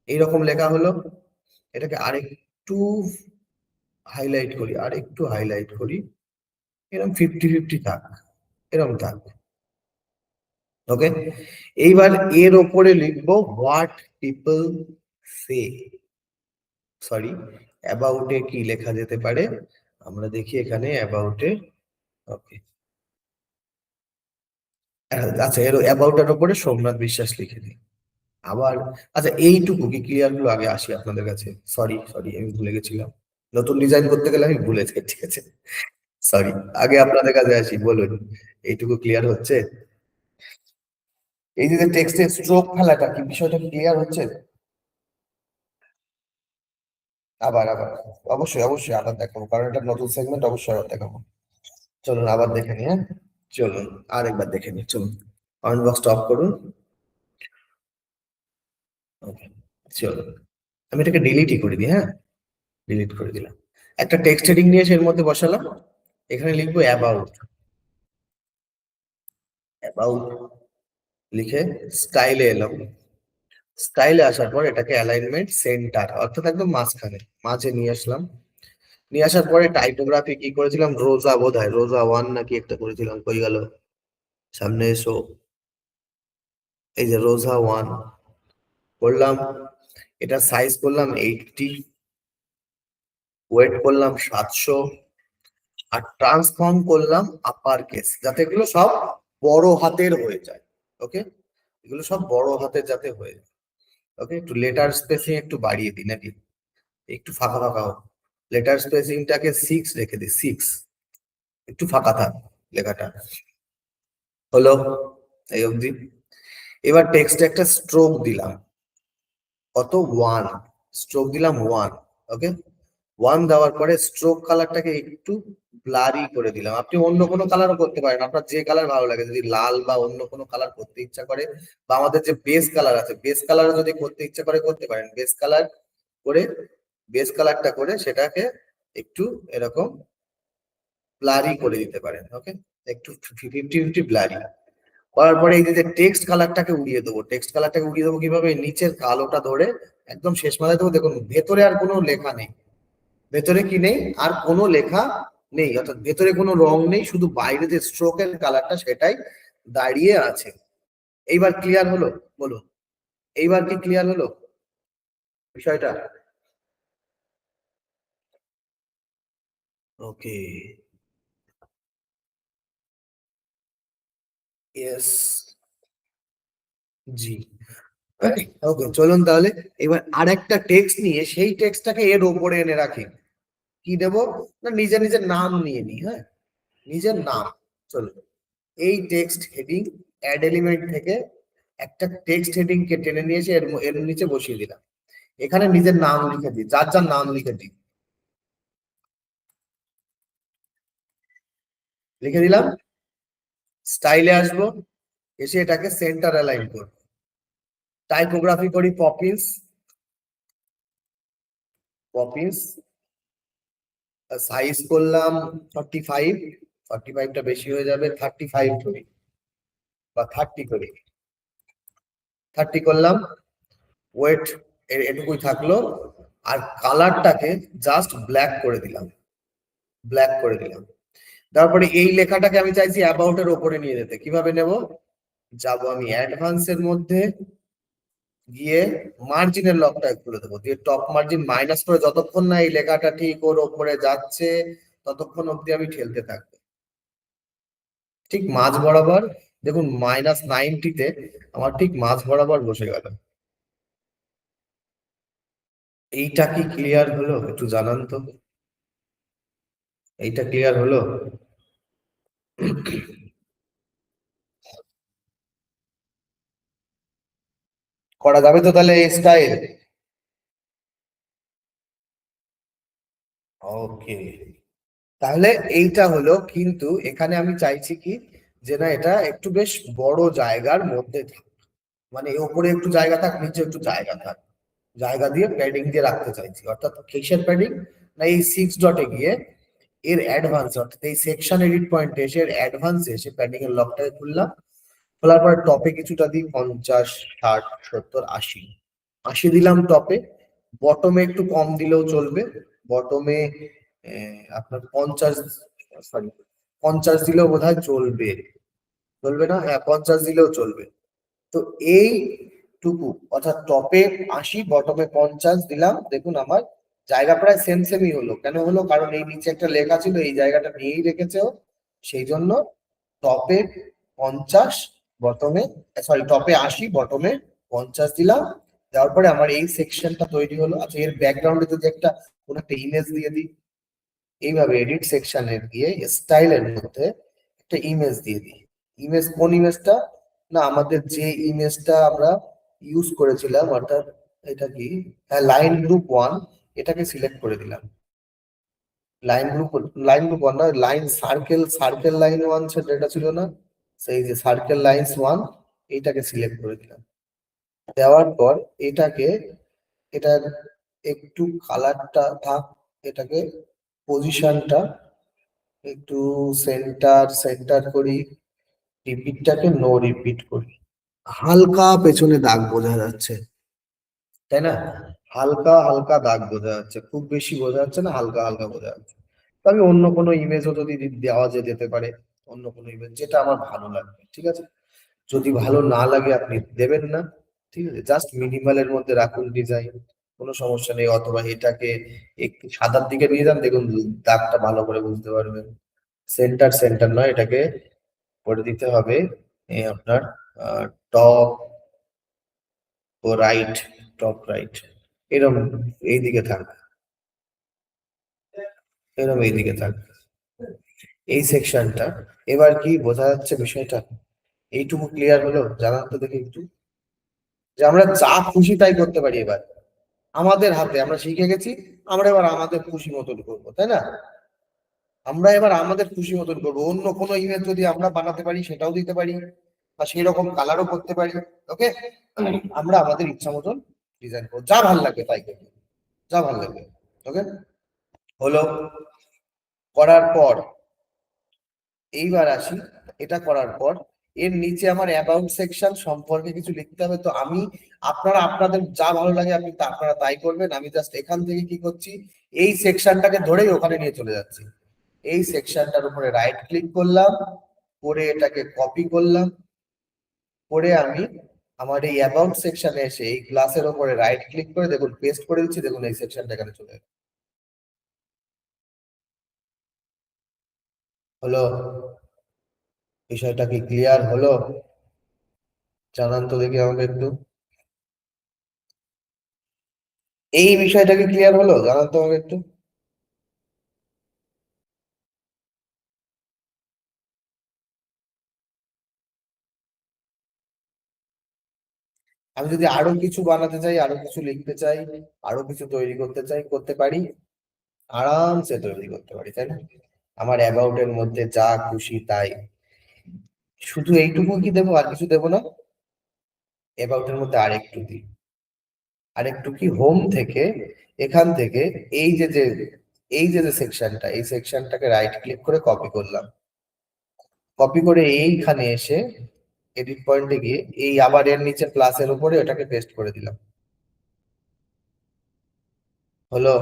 এইরকম লেখা হলো। এটাকে আরেকটু হাইলাইট করি, আরেকটু হাইলাইট করি, এরকম 50-50 থাক, এরকম থাক। ওকে, এইবার এর ওপরে লিখবো হোয়াট পিপল সে। সরি, অ্যাবাউটে কি লেখা যেতে পারে আমরা দেখি এখানে অ্যাবাউটে। ওকে, আচ্ছা, এর অ্যাবাউটের ওপরে সোমনাথ বিশ্বাস লিখে দিই আবার। আচ্ছা, এইটুকু কি ক্লিয়ার হলো? আগে আসি আপনাদের কাছে। সরি সরি, আমি ভুলে গেছিলাম। নতুন ডিজাইন করতে গেলে আমি ভুলে যাই, ঠিক আছে? সরি, আগে আপনাদের কাছে আসি। বলুন, এইটুকু ক্লিয়ার হচ্ছে? এই যে টেক্সটে স্ট্রোক ফেলাটা কি, বিষয়টা ক্লিয়ার হচ্ছে? আবার আবার অবশ্যই অবশ্যই আবার দেখাবো, কারণ এটা নতুন সেগমেন্ট, অবশ্যই আবার দেখাবো। চলুন আবার দেখে নিই। হ্যাঁ, চলুন আরেকবার দেখে নিই, চলুন। কমেন্ট বক্সটা অফ করুন। ওকে, চলুন আমি এটাকে ডিলিটই করে দিই। হ্যাঁ, ডিলিট করে দিলাম। একটা টেক্সট হেডিং নিয়ে এর মধ্যে বসালাম। এখানে লিখবো অ্যাবাউট। অ্যাবাউট লিখে স্টাইলে এলাম। স্টাইলে আসার পর এটাকে অ্যালাইনমেন্ট সেন্টার, অর্থাৎ একদম মাঝখানে, মাঝে নিয়ে আসলাম। নিয়ে আসার পরে টাইপোগ্রাফি কি করেছিলাম, রোজা বোধহয় রোজা ওয়ান নাকি একটা করেছিলাম, কই গেল? সামনে এসো। এই যে রোজা ওয়ান করলাম। এটা সাইজ করলাম 80, ওয়েট করলাম 700, আর ট্রান্সফর্ম করলাম আপার কেস, যাতে এগুলো সব বড় হাতের হয়ে যায়। ওকে, এগুলো সব বড় হাতের যাতে হয়ে যায়। ওকে, একটু লেটার স্পেসিং একটু বাড়িয়ে দিই নাকি, একটু ফাঁকা ফাঁকা হোক। লেটার স্পেসিংটাকে 6 রেখে দিই, 6, একটু ফাঁকা থাক লেখাটা। হলো এই অবধি। এবার টেক্সটে একটা স্ট্রোক দিলাম, কত, 1, স্ট্রোক দিলাম 1। ওকে, 1 দেওয়ার পরে স্ট্রোক কালারটাকে একটু ব্লারি করে দিলাম। আপনি অন্য কোনো কালারও করতে পারেন, আপনার যে কালার ভালো লাগে, যদি লাল বা অন্য কোনো কালার করতে ইচ্ছা করে, বা আমাদের যে বেস কালার আছে, বেস কালারও যদি করতে ইচ্ছা করে করতে পারেন। বেস কালার করে, বেস কালারটা করে সেটাকে একটু এরকম ব্লারি করে দিতে পারেন। ওকে, একটু 50-50 ব্লারি করার পরে এই যে টেক্সট কালারটাকে উড়িয়ে দেবো। টেক্সট কালারটাকে উড়িয়ে দেবো কিভাবে, নিচের কালোটা ধরে একদম শেষ মাথায় দেবো। দেখুন ভেতরে আর কোনো লেখা নেই, ভেতরে কি নেই, আর কোনো লেখা নেই, অর্থাৎ ভেতরে কোনো রং নেই, শুধু বাইরে যে স্ট্রোকের কালারটা সেটাই দাঁড়িয়ে আছে। এইবার ক্লিয়ার হলো? বলুন, এইবার কি ক্লিয়ার হলো বিষয়টা? ওকে, ইয়েস, জি, ওকে, চলুন তাহলে এবার আরেকটা টেক্সট নিয়ে সেই টেক্সটটাকে এর ওপরে এনে রাখি। কি দেবো না, নিজের নিজের নাম নিয়ে নি, হ্যাঁ, নিজের নাম। চলুন, এই টেক্সট হেডিং অ্যাড এলিমেন্ট থেকে একটা টেক্সট হেডিং কে টেনে নিয়ে এসে এর নিচে বসিয়ে দিলাম। এখানে নিজের নাম লিখে দিই, যার যার নাম লিখে দিই, লিখে দিলাম। স্টাইলে আসবো, এসে এটাকে সেন্টার অ্যালাইন করব। টাইপোগ্রাফি করি পপিন্স, পপিন্স। সাইজ করলাম 45, 45টা বেশি হয়ে যাবে, 35 করি বা 30 করি, 30 করলাম। ওয়েট এটুকুই থাকলো। আর কালারটাকে জাস্ট ব্ল্যাক করে দিলাম, ব্ল্যাক করে দিলাম। তারপরে এই লেখাটাকে আমি চাইছি অ্যাবাউট এর ওপরে নিয়ে যেতে। কিভাবে নেব, যাব আমি অ্যাডভান্স এর মধ্যে, গিয়ে মার্জিনের লকটা খুলে দেবো, দিয়ে টপ মার্জিন মাইনাস করে যতক্ষণ না এই লেখাটা ঠিক ওর ওপরে যাচ্ছে ততক্ষণ অব্দি আমি ঠেলতে থাকবো, ঠিক মাঝ বরাবর। দেখুন -90-তে আমার ঠিক মাঝ বরাবর বসে গেল। এইটা কি ক্লিয়ার হলো একটু জানান তো, এইটা ক্লিয়ার হলো? করা যাবে তো তাহলে এই স্টাইল? ওকে, তাহলে এইটা হলো, কিন্তু এখানে আমি চাইছি কি, যে না এটা একটু বেশ বড় জায়গার মধ্যে থাক, মানে এর উপরে একটু জায়গা থাক, নিচে একটু জায়গা থাক, জায়গা দিয়ে প্যাডিং দিয়ে রাখতে চাইছি। অর্থাৎ কিসের প্যাডিং, না এই 6 ডটে গিয়ে এর অ্যাডভান্স, অর্থাৎ এই সেকশন এডিট পয়েন্টে এসে এর অ্যাডভান্সে এসে প্যাডিং এর লকটাকে খুললাম। খোলার পর টপে কিছুটা দিই, 50, 60, 70, 80, 80 দিলাম টপে। বটমে একটু কম দিলেও চলবে, বটমে আপনার 50, সরি 50 দিলেও বোধহয় চলবে, চলবে না, হ্যাঁ 50 দিলেও চলবে। তো এইটুকু, অর্থাৎ টপে 80, বটমে 50 দিলাম। দেখুন আমার জায়গা প্রায় সেম সেমই হলো। কেন হলো, কারণ এই নিচে একটা লেখা ছিল, এই জায়গাটা নিয়েই রেখেছে ও, সেই জন্য টপে 50, বটমে, সরি টপে 80, বটমে 50 দিলাম। দেওয়ার পরে আমার এই সেকশনটা তৈরি হলো। আচ্ছা, এর ব্যাকগ্রাউন্ডে যদি একটা কোনো একটা ইমেজ দিয়ে দিই, এইভাবে এডিট সেকশনে গিয়ে স্টাইলের মধ্যে একটা ইমেজ দিয়ে দিই। ইমেজ, কোন ইমেজটা, না আমাদের যে ইমেজটা আমরা ইউজ করেছিলাম, অর্থাৎ এটা কি, হ্যাঁ লাইন গ্রুপ 1, এটাকে সিলেক্ট করে দিলাম। লাইন গ্রুপ, লাইন গ্রুপ 1 না, লাইন সার্কেল, সার্কেল লাইন 1 যেটা ছিল না, সেই যে সার্কেল লাইন্স 1, এইটাকে সিলেক্ট করে দিলাম। দেওয়ার পর এটাকে, এটার একটু কালারটা থাক, এটাকে পজিশনটা একটু সেন্টার সেন্টার করি, রিপিটটাকে নো রিপিট করি। হালকা পেছনে দাগ বোঝা যাচ্ছে, তাই না? হালকা হালকা দাগ বোঝা যাচ্ছে, খুব বেশি বোঝা যাচ্ছে না, হালকা হালকা বোঝা যাচ্ছে। তো আমি অন্য কোনো ইমেজও যদি দেওয়া যেতে পারে, অন্য কোনো ইমেজ যেটা আমার ভালো লাগবে, ঠিক আছে। যদি ভালো না লাগে আপনি দেবেন না, ঠিক আছে, জাস্ট মিনিমালের মধ্যে রাখুন ডিজাইন, কোনো সমস্যা নেই। অথবা এটাকে একটু সাদার দিকে নিয়ে যান, দেখুন দাগটা ভালো করে বুঝতে পারবেন। সেন্টার সেন্টার নয়, এটাকে করে দিতে হবে এই আপনার টপ ও রাইট, টপ রাইট, এরকম এইদিকে থাকবে, এরকম এইদিকে থাকবে এই সেকশনটা। এবার কি বোঝা যাচ্ছে বিষয়টা? এইটুকু ক্লিয়ার হলো? জানান তো দেখি একটু, যে আমরা যা খুশি তাই করতে পারি এবার আমাদের হাতে, আমরা শিখে গেছি, আমরা এবার আমাদের খুশি মতন করবো, তাই না? আমরা এবার আমাদের খুশি মতন করবো, অন্য কোনো ইমেজ যদি আমরা বানাতে পারি সেটাও দিতে পারি, বা সেই রকম কালারও করতে পারি। ওকে, আমরা আমাদের ইচ্ছা মতন ডিজাইন করবো, যা ভাল লাগবে তাই করবো, যা ভাল লাগবে। ওকে, হলো। করার পর এইবার আসি, এটা করার পর এর নিচে আমার অ্যাবাউট সেকশন সম্পর্কে কিছু লিখতে হবে। তো আমি, আপনারা আপনাদের যা ভালো লাগে আপনি আপনারা তাই করবেন। আমি জাস্ট এখান থেকে কি করছি, এই সেকশনটাকে ধরেই ওখানে নিয়ে চলে যাচ্ছি। এই সেকশনটার উপরে রাইট ক্লিক করলাম, করে এটাকে কপি করলাম, করে আমি আমার এই অ্যাবাউট সেকশনে এসে এই ক্লাসের উপরে রাইট ক্লিক করে দেখুন পেস্ট করে দিচ্ছি, দেখুন এই সেকশনটা এখানে চলে এলো। হলো? বিষয়টা কি ক্লিয়ার হলো? জানান তো দেখি আমাকে একটু, এই বিষয়টা কি ক্লিয়ার হলো? জানান তো আমাকে একটু। আমি যদি আরো কিছু বানাতে চাই, আরো কিছু লিখতে চাই, আরো কিছু তৈরি করতে চাই, করতে পারি, আরামসে তৈরি করতে পারি, তাই না? আমার অ্যাবাউট এর মধ্যে যা খুশি তাই। শুধু এইটুকু কি দেবো, আর কিছু দেবো না? অ্যাবাউট এর মধ্যে আরেকটু দিই, আরেকটু কি, হোম থেকে, এখান থেকে এই যে যে এই যে যে সেকশনটা, এই সেকশনটাকে রাইট ক্লিক করে কপি করলাম, কপি করে এইখানে এসে এডিট পয়েন্টে গিয়ে এই আবার এর নিচে প্লাসের উপরে ওটাকে পেস্ট করে দিলাম। হলো?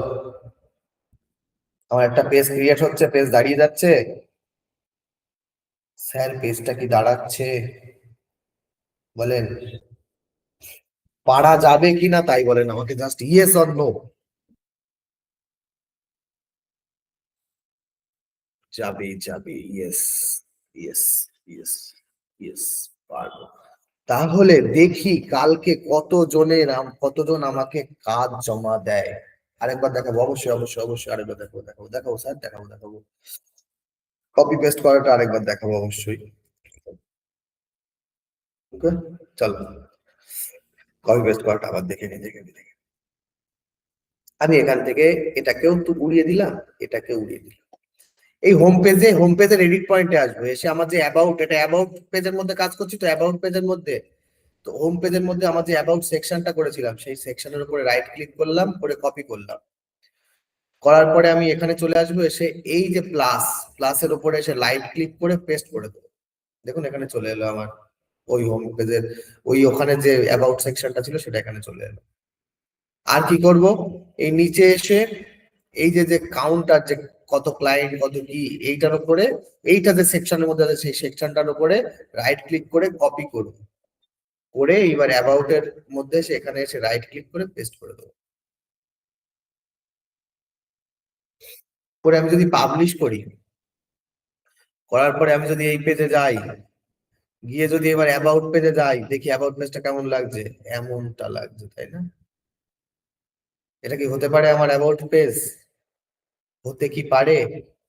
আমার একটা পেজ ক্রিয়েট হচ্ছে, পেজ দাঁড়িয়ে যাচ্ছে। স্যার পেজটা কি দাঁড়াচ্ছে বলেন? পারা যাবে কিনা তাই বলেন আমাকে, জাস্ট ইয়েস অর নো। যাবে, যাবে, ইয়েস, ইয়েস, ইয়েস, ইয়েস, পারবো। তাহলে দেখি কালকে কতজন আমাকে কাজ জমা দেয়। আরেকবার দেখাবো, অবশ্যই অবশ্যই অবশ্যই আরেকবার দেখাবো, দেখাবো দেখাবো স্যার, দেখাবো দেখাবো। কপি পেস্ট করাটা আরেকবার দেখাবো অবশ্যই। ওকে, চলো কপি পেস্ট করাটা আবার দেখে নি, দেখে নি, দেখে নিই। আমি এখান থেকে এটাকেও তো উড়িয়ে দিলাম, এটাকে উড়িয়ে দিলাম। এই হোম পেজের এডিট পয়েন্টে আসবো, এসে আমার যে অ্যাবাউট, এটা অ্যাবাউট পেজের মধ্যে কাজ করছি তো, অ্যাবাউট পেজের মধ্যে, তো হোম পেজের মধ্যে আমার যে অ্যাবাউট সেকশনটা করেছিলাম সেই সেকশনের উপরে রাইট ক্লিক করলাম, করে কপি করলাম, করার পরে আমি এখানে চলে আসবো, এসে এই যে প্লাসের উপরে এসে রাইট ক্লিক করে পেস্ট করে দেবো। দেখুন এখানে চলে এলো আমার ওই হোম পেজের, ওই ওখানে যে অ্যাবাউট সেকশনটা ছিল সেটা এখানে চলে এলো। আর কি করব, এই নিচে এসে এই যে যে কাউন্টার, যে কত ক্লায়েন্ট কত কি, এইটার উপরে, এইটা যে সেকশনের মধ্যে আছে সেই সেকশনটার উপরে রাইট ক্লিক করে কপি করব, করে এইবার অ্যাবাউট এর মধ্যে সেখানে এসে রাইট ক্লিক করে পেস্ট করে দেবো। করে আমি যদি পাবলিশ করি, করার পরে আমি যদি এই পেজে যাই, গিয়ে যদি এবার অ্যাবাউট পেজে যাই, দেখি অ্যাবাউট পেজটা কেমন লাগছে, এমনটা লাগছে, তাই না? এটা কি হতে পারে আমার অ্যাবাউট পেজ? হতে কি পারে?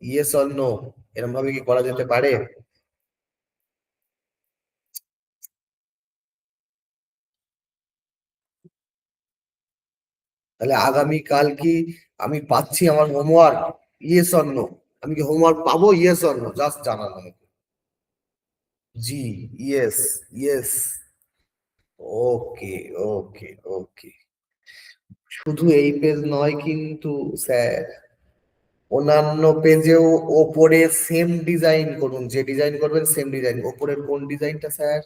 Yes or no? এরকম ভাবে কি করা যেতে পারে? তাহলে আগামী কাল কি আমি পাচ্ছি আমার হোমওয়ার্ক? Yes or no? আমি কি হোমওয়ার্ক পাবো? ইয়েস অর নো, জাস্ট জানান আমাকে। জি, ইয়েস, ইয়েস। ওকে, ওকে, ওকে। শুধু এই পেজ নয় কিন্তু স্যার, অন্যান্য পেজেও ওপরে সেম ডিজাইন করুন, যে ডিজাইন করবেন সেম ডিজাইন। ওপরের কোন ডিজাইনটা স্যার?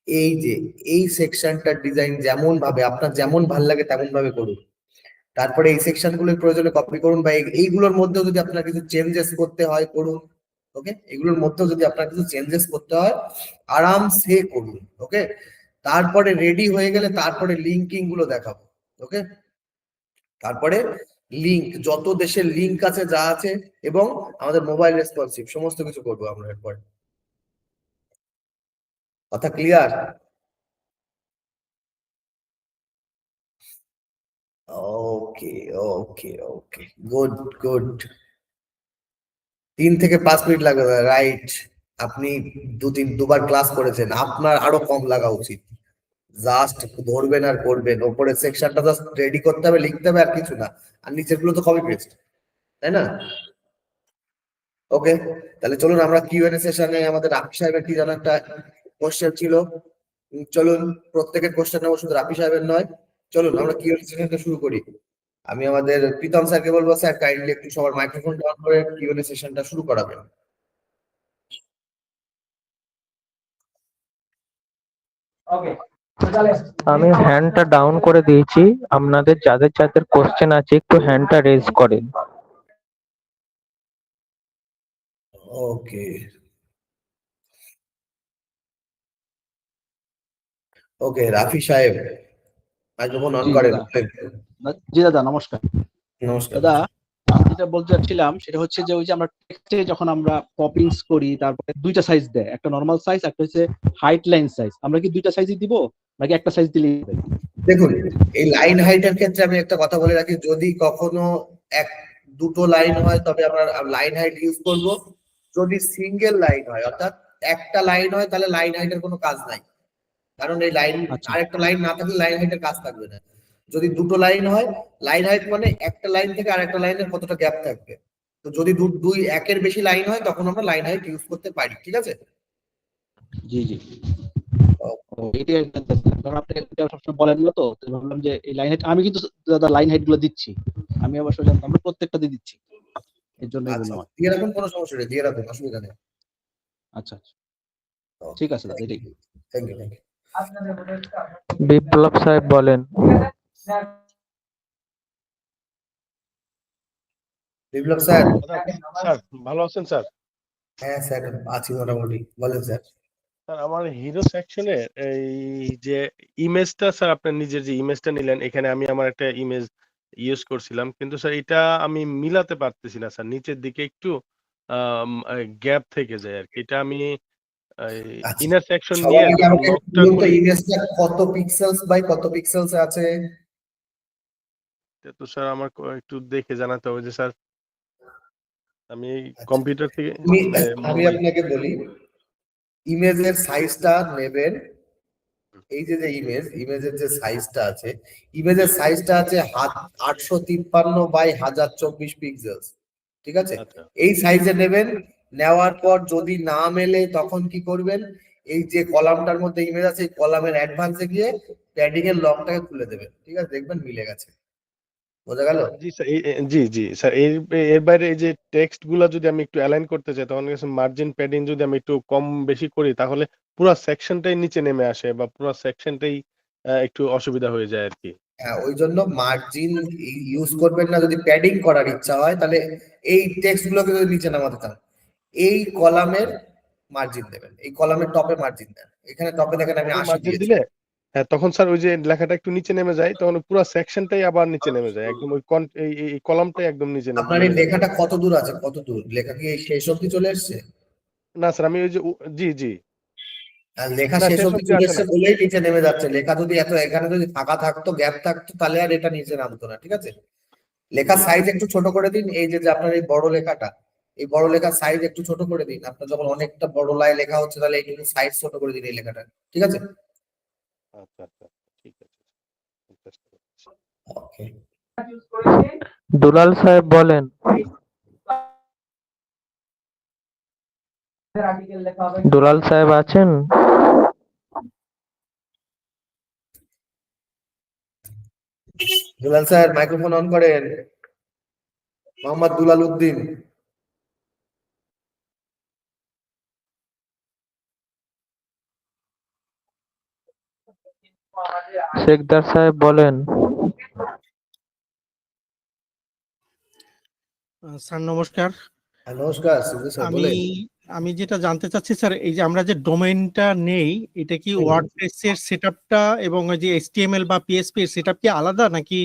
এই যে এই সেকশনটার ডিজাইন যেমন ভাবে আপনার যেমন ভাল লাগে তেমন ভাবে করুন। তারপরে এই সেকশন গুলোর প্রয়োজনে কপি করুন, বা এইগুলোর মধ্যেও যদি আপনার কিছু চেঞ্জেস করতে হয় করুন। ওকে, এগুলোর মধ্যেও যদি আপনার কিছু চেঞ্জেস করতে হয় আরামসে করুন। ওকে, তারপরে রেডি হয়ে গেলে তারপরে লিঙ্কিং গুলো দেখাবো। ওকে, তারপরে লিংক, যত দেশের লিংক আছে যা আছে, এবং আমাদের মোবাইল রেসপন্সিভ সমস্ত কিছু করবো আমরা এরপরে। কথা ক্লিয়ার? ওকে, ওকে, ওকে, গুড, গুড। 3 থেকে 5 মিনিট লাগবে, রাইট। আপনি দুবার ক্লাস করেছেন, আপনার আরো কম লাগা উচিত। জাস্ট ধরবেন আর করবেন, ওপরের সেকশনটা জাস্ট রেডি করতে হবে, লিখতে হবে, আর কিছু না। আর নিচের গুলো তো কপি পেস্ট, তাই না? ওকে, তাহলে চলুন আমরা কিউএনএ সেশনে আমাদের রাফি সাহেবের কি যেন একটা কোশ্চেন ছিল। চলুন প্রত্যেকের কোশ্চেন নেবো, শুধু রাফি সাহেবের নয়। চলুন আমরা কিউএনএ সেশনটা শুরু করি। আমি আমাদের প্রীতম স্যারকে বলবো, স্যার কাইন্ডলি একটু সবার মাইক্রোফোন অন করে কিউএনএ সেশনটা শুরু করাবেন। আমি হ্যান্ডটা ডাউন করে দিয়েছি, আপনাদের যাদের যাদের কোশ্চেন আছে একটু হ্যান্ডটা রেজ করেন। ওকে, ওকে, রাফি সাহেব মাইক্রোফোন অন জি করেন। দাদা। জি দাদা, নমস্কার। নমস্কার। দাদা, আমি যেটা বলতে চাচ্ছিলাম সেটা হচ্ছে যে ওই যে আমরা টেক্সটে যখন আমরা পপিংস করি, তারপরে দুইটা সাইজ দেয়, একটা নরমাল সাইজ, একটা হচ্ছে হাইট লাইন সাইজ। আমরা কি দুইটা সাইজই দিব নাকি একটা সাইজ দিলেই হবে? দেখুন, এই লাইন হাইটের ক্ষেত্রে আমি একটা কথা বলে রাখি, যদি কখনো এক দুটো লাইন হয় তবে আমরা লাইন হাইট ইউজ করব। যদি সিঙ্গেল লাইন হয়, অর্থাৎ একটা লাইন হয়, তাহলে লাইন হাইটের কোনো কাজ নাই। কারণ এই লাইন, আচ্ছা আরেকটা লাইন না থাকলে লাইন হাইটের কাজ থাকবে না। যদি দুটো লাইন হয়, লাইন হাইট মানে একটা লাইন থেকে আরেকটা লাইনের কতটা গ্যাপ থাকবে। তো যদি দুই একের বেশি লাইন হয়, তখন আমরা লাইন হাইট ইউজ করতে পারি, ঠিক আছে? জি জি। এটাই জানতে চাচ্ছিলাম। কারণ আপনি এটা সবসময় বলেন না, তো তো ভাবলাম যে এই লাইন হাইট আমি কিন্তু দাদা লাইন হাইট গুলো দিচ্ছি। আমি অবশ্য জানতাম আমরা প্রত্যেকটা দিয়ে দিচ্ছি, এর জন্যই আচ্ছা, বললাম। দিয়ে রাখুন, কোনো সমস্যা নেই, দিয়ে রাখুন, অসুবিধা নেই। আচ্ছা আচ্ছা, ঠিক আছে দাদা, এটাই। Thank you, thank you. Biplab সাহেব বলেন। বিপ্লব স্যার। স্যার ভালো আছেন স্যার? হ্যাঁ স্যার, আছি মোটামুটি, বলেন স্যার। স্যার আমার হিরো সেকশনে এই যে ইমেজটা, স্যার আপনার নিজের যে ইমেজটা নিলেন, এখানে আমি আমার একটা ইমেজ ইউজ করছিলাম, কিন্তু স্যার এটা আমি মিলাতে পারতেছি না স্যার, নিচের দিকে একটু গ্যাপ থেকে যায় আর কি। এটা আমি আচ্ছা, ইনার সেকশন সবাই নিয়ে মিলে যখন আমাকে লকটা বলুন তো, করি, ইমেজটা কত পিক্সেলস বাই কত পিক্সেলস আছে? তো স্যার আমার একটু দেখে জানাতে হবে যে স্যার, আমি আচ্ছা, কম্পিউটার থেকে আমি আমি মোবাইল। আপনাকে বলি, ইমেজের সাইজটা নেবেন। এই যে যে ইমেজের যে সাইজটা আছে, ইমেজের সাইজটা আছে 853 বাই 1024 পিক্সেলস, ঠিক আছে? আচ্ছা এই সাইজে নেবেন। নেওয়ার পর যদি না মেলে তখন কি করবেন, এই যে কলামটার মধ্যে ইমেজ আছে, এই কলামের অ্যাডভান্সে গিয়ে প্যাডিং এর লকটাকে খুলে দেবেন, ঠিক আছে? দেখবেন মিলে গেছে। বোঝা গেল? জি স্যার, জি জি স্যার, এর এর বাইরে এই যে টেক্সট গুলা যদি আমি একটু অ্যালাইন করতে চাই, তখন মার্জিন প্যাডিং যদি আমি একটু কম বেশি করি, তাহলে পুরো সেকশনটাই নিচে নেমে আসে বা পুরো সেকশনটাই একটু অসুবিধা হয়ে যায় আর কি। হ্যাঁ, ওই জন্য মার্জিন ইউজ করবেন না। যদি প্যাডিং করার ইচ্ছা হয়, তাহলে এই টেক্সট গুলোকে যদি নিচে নামাতে চান, এই কলামের মার্জিন দেবেন, এই কলামের টপে মার্জিন দেন। এখানে টপে দেখেন আমি টপে 80 মার্জিন দিয়েছি। দিলে হ্যাঁ, তখন স্যার ওই যে লেখাটা একটু নিচে নেমে যায়, তখন পুরো সেকশনটাই আবার নিচে নেমে যায়, একদম ওই এই কলামটাই একদম নিচে আপনার এই নেমে যাচ্ছে। লেখাটা কত দূর আছে? কত দূর লেখা? কি এই শেষ অব্দি চলে এসছে? না স্যার, আমি ওই যে জি জি, আর লেখা না শেষ শেষ অব্দি অব্দি চলে আসে এসছে নাই। বলেই নিচে নেমে যাচ্ছে। লেখা যদি এত এখানে যদি ফাঁকা থাকতো, গ্যাপ থাকতো, তাহলে আর এটা নিচে নামতো না, ঠিক আছে? লেখার সাইজ একটু ছোট করে দিন। এই যে যে আপনার এই বড় লেখাটা, এই বড় লেখার সাইজ একটু ছোট করে দিন। আপনার যখন অনেকটা বড় লাইন লেখা হচ্ছে, তাহলে এইটুকু সাইজ ছোট করে দিন এই লেখাটা, ঠিক আছে? আচ্ছা আচ্ছা, ঠিক আছে, চেষ্টা করছি। ওকে, দুলাল সাহেব বলেন। দুলাল সাহেব আছেন? দুলাল স্যার মাইক্রোফোন অন করেন। মোহাম্মদ দুলাল উদ্দিন। শেখদার সাহেব বলেন। স্যার নমস্কার। হ্যাঁ, নমস্কার সিদ্ধু স্যার, আমি বলেন। আমি যেটা জানতে চাচ্ছি স্যার, এই যে আমরা যে ডোমেইনটা নেই, এটা কি হুম। ওয়ার্ডপ্রেস এর সেটআপটা এবং ওই যে এইচটিএমএল বা পিএইচপি এর সেটআপ কি আলাদা, নাকি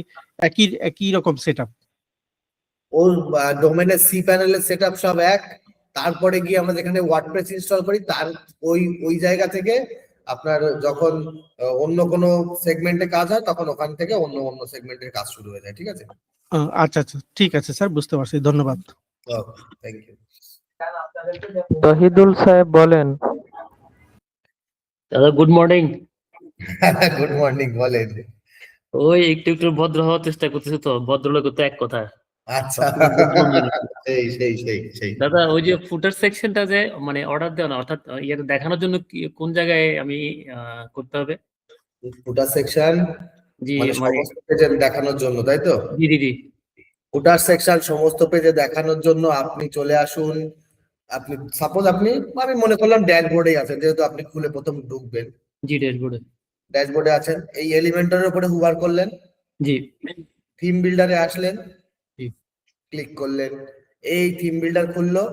একই একই রকম সেটআপ? ওর ডোমেনের সি প্যানেলের সেটআপ সব এক। তারপরে গিয়ে আমরা যেখানে ওয়ার্ডপ্রেস ইনস্টল করি, তার ওই ওই জায়গা থেকে আপনার যখন অন্য কোনো সেগমেন্টে কাজ হয় তখন ওখান থেকে অন্য অন্য সেগমেন্টের কাজ শুরু হয়ে যায়, ঠিক আছে? আচ্ছা আচ্ছা, ঠিক আছে স্যার, বুঝতে পারছি, ধন্যবাদ। Thank you. তহিদুল সাহেব বলেন। দাদা গুড মর্নিং। গুড মর্নিং, বলেন। ওই একটু একটু ভদ্র হওয়ার চেষ্টা করতেছি, তো ভদ্রলোক তো এক কথা। আচ্ছা, সেই দাদা ওই যে ফুটার সেকশনটা যে মানে অর্ডার দেওয়া না, অর্থাৎ ইয়ে দেখানোর জন্য কোন জায়গায় আমি করতে হবে? ফুটার সেকশন জি মানে মানে সমস্ত পেজে দেখানোর জন্য, তাই তো? জি জি জি ফুটার সেকশন সমস্ত পেজে দেখানোর জন্য আপনি চলে আসুন। আপনি সাপোজ আমি মনে করলাম ড্যাশবোর্ডে আছেন, যেহেতু আপনি খুলে প্রথম ঢুকবেন, জি ড্যাশবোর্ডে ড্যাশবোর্ডে আছেন, এই এলিমেন্টের উপরে হুভার করলেন, জি থিম বিল্ডারে আসলেন, জি ক্লিক করলেন, এই থিম বিল্ডার খুললো,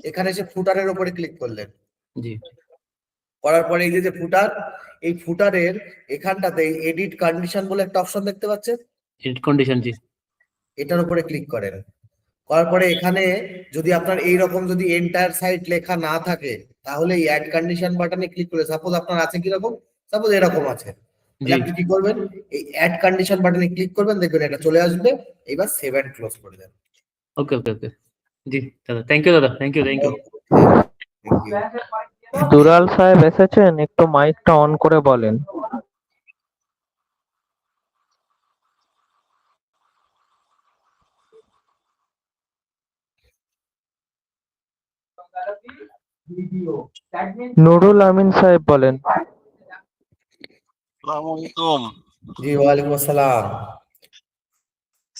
এখানে এসে ফুটারের উপরে ক্লিক করলেন, জি করার পরে এই যে ফুটার, এই ফুটারের এখানটাতে এডিট কন্ডিশন বলে একটা অপশন দেখতে পাচ্ছেন, এডিট কন্ডিশন জি এটার উপরে ক্লিক করেন। করার পরে এখানে যদি আপনার এইরকম যদি এন্টায়ার সাইট লেখা না থাকে, তাহলে এই অ্যাড কন্ডিশন বাটনে ক্লিক করে, সাপোজ আপনার আছে কিরকম, সাপোজ এরকম আছে, তাহলে জি আপনি কি করবেন, এই অ্যাড কন্ডিশন বাটনে ক্লিক করবেন, দেখবেন এটা চলে আসবে। এবার সেভ এন্ড ক্লোজ করে দেন। ওকে ওকে ওকে জি দাদা, থ্যাংক ইউ দাদা, thank you thank you. Thank you. Dulal সাহেব এসেছেন, একটু মাইকটা অন করে বলেন। নুরুল আমিন সাহেব বলেন। আসসালামু আলাইকুম জি, ওয়ালাইকুম আসসালাম।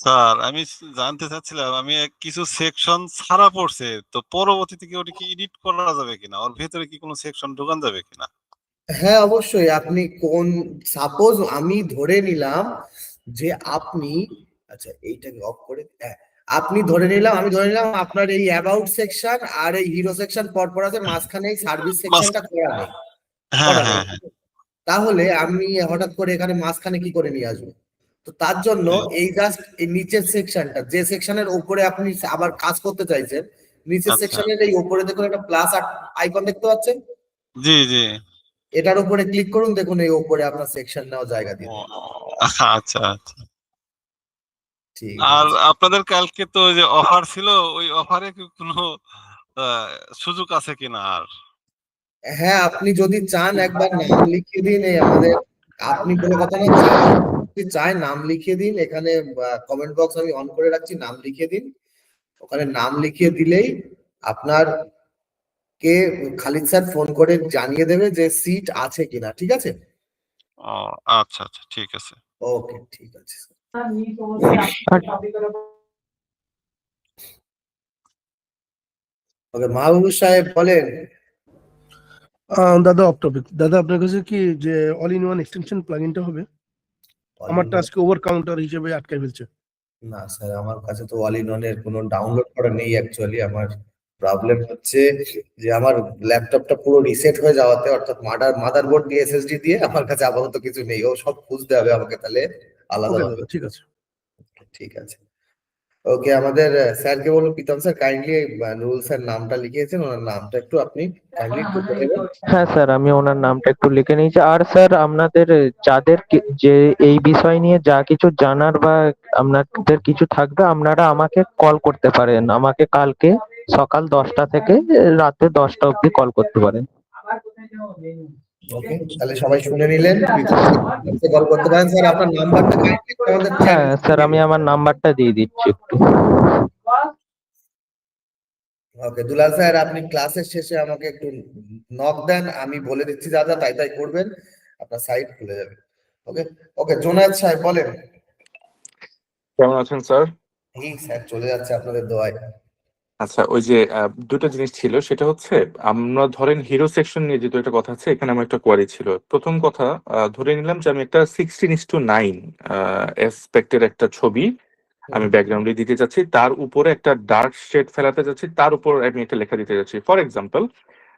স্যার, আমি জানতে চাচ্ছিলাম, আমি কিছু সেকশন ছাড়া পড়ছে, তো পরবর্তীতে কি ওটা কি এডিট করা যাবে কিনা, ওর ভেতরে কি কোনো সেকশন ঢোকান যাবে কিনা? হ্যাঁ, অবশ্যই। আপনি কোন, সাপোজ আমি ধরে নিলাম যে আপনি, আচ্ছা এইটাকে অফ করে, হ্যাঁ, আমি ধরে নিলাম আপনার এই অ্যাবাউট সেকশন আর এই হিরো সেকশন পরপর আছে, মাঝখানে এই সার্ভিস সেকশনটা করা নেই, হ্যাঁ করা নেই। হ্যাঁ হ্যাঁ তাহলে আমি হঠাৎ করে এখানে মাঝখানে কি করে নিয়ে আসবো? তো তার জন্য এই জাস্ট এই নিচের সেকশনটা, যে সেকশনের উপরে আপনি আবার কাজ করতে চাইছেন, নিচের আচ্ছা, সেকশনের এই উপরে দেখুন একটা প্লাস আইকন দেখতে পাচ্ছেন, জি জি। এটার উপরে ক্লিক করুন, দেখুন এই উপরে আপনার সেকশন নেওয়া জায়গা দিয়ে ও, দেবে। আচ্ছা আচ্ছা। ঠিক আর আছে। আপনাদের কালকে তো যে অফার ছিল, ওই অফারে কি কোনো সুযোগ আছে কিনা? আর হ্যাঁ, আপনি যদি চান একবার নাম লিখিয়ে দিন, এই আমাদের, আপনি বলে কথা না, যদি চায় নাম লিখিয়ে দিন, এখানে কমেন্ট বক্স আমি অন করে রাখছি, নাম লিখিয়ে দিন, ওখানে নাম লিখিয়ে দিলেই আপনার কে খালিদ স্যার ফোন করে জানিয়ে দেবে যে সিট আছে কিনা, ঠিক আছে? ও, আচ্ছা আচ্ছা, ঠিক আছে। ওকে, ঠিক আছে। ওকে, মাহবুব সাহেব বলেন। দাদা অফ টপিক, দাদা আপনার কাছে কি যে অল ইন ওয়ান এক্সটেনশন প্লাগইনটা হবে? আমারটা আজকে ওভার কাউন্টার হিসেবে আটকে ফেলছে। না স্যার, আমার কাছে তো অল ইন ওয়ান এর কোনো ডাউনলোড করা নেই অ্যাকচুয়ালি। আমার প্রবলেম হচ্ছে যে আমার ল্যাপটপটা পুরো রিসেট হয়ে যাওয়াতে, অর্থাৎ মাদারবোর্ড দিয়ে এসএসডি দিয়ে আমার কাছে আপাতত কিছু নেই, ও সব খুঁজতে হবে আমাকে, তাহলে আলাদা ওকে হবে। দাদা, ঠিক আছে। ঠিক আছে। ওকে, আমাদের স্যারকে বলবো, Pritam sir kindly Nurul sir নামটা লিখিয়েছেন, ওনার নামটা একটু আপনি কাইন্ডলি একটু বলে দেবেন। হ্যাঁ স্যার, আমি ওনার নামটা একটু লিখে নিয়েছি। আর স্যার, আপনাদের যাদের যে এই বিষয় নিয়ে যা কিছু জানার বা আপনাদের কিছু থাকবে, আপনারা আমাকে কল করতে পারেন। আমাকে কালকে সকাল 10টা থেকে রাতে 10টা অবধি কল করতে পারেন। ওকে, তাহলে সবাই শুনে নিলেন, প্রীতম স্যারকে কল করতে পারেন। স্যার আপনার নাম্বারটা কাইন্ডলি আমাদের হ্যাঁ স্যার, আমি আমার নাম্বারটা দিয়ে দিচ্ছি একটু। ওকে, দুলাল স্যার আপনি ক্লাসের শেষে আমাকে একটু নক দেন, আমি বলে দিচ্ছি যা যা তাই তাই করবেন, আপনার সাইট খুলে যাবে। ওকে। ওকে, জোনায়েদ সাহেব বলেন। কেমন আছেন স্যার? এই স্যার চলে যাচ্ছে আপনাদের দোয়ায়। আচ্ছা, ওই যে দুটো জিনিস ছিল, সেটা হচ্ছে আমরা ধরেন হিরো সেকশন নিয়ে যেহেতু একটা কথা আছে, এখানে আমার একটা কোয়ারি ছিল। প্রথম কথা, ধরে নিলাম যে আমি একটা 16:9 অ্যাসপেক্টের একটা ছবি আমি ব্যাকগ্রাউন্ডে দিতে চাচ্ছি, তার উপরে একটা ডার্ক শেড ফেলাতে যাচ্ছি, তার উপর আমি একটা লেখা দিতে যাচ্ছি, ফর এক্সাম্পল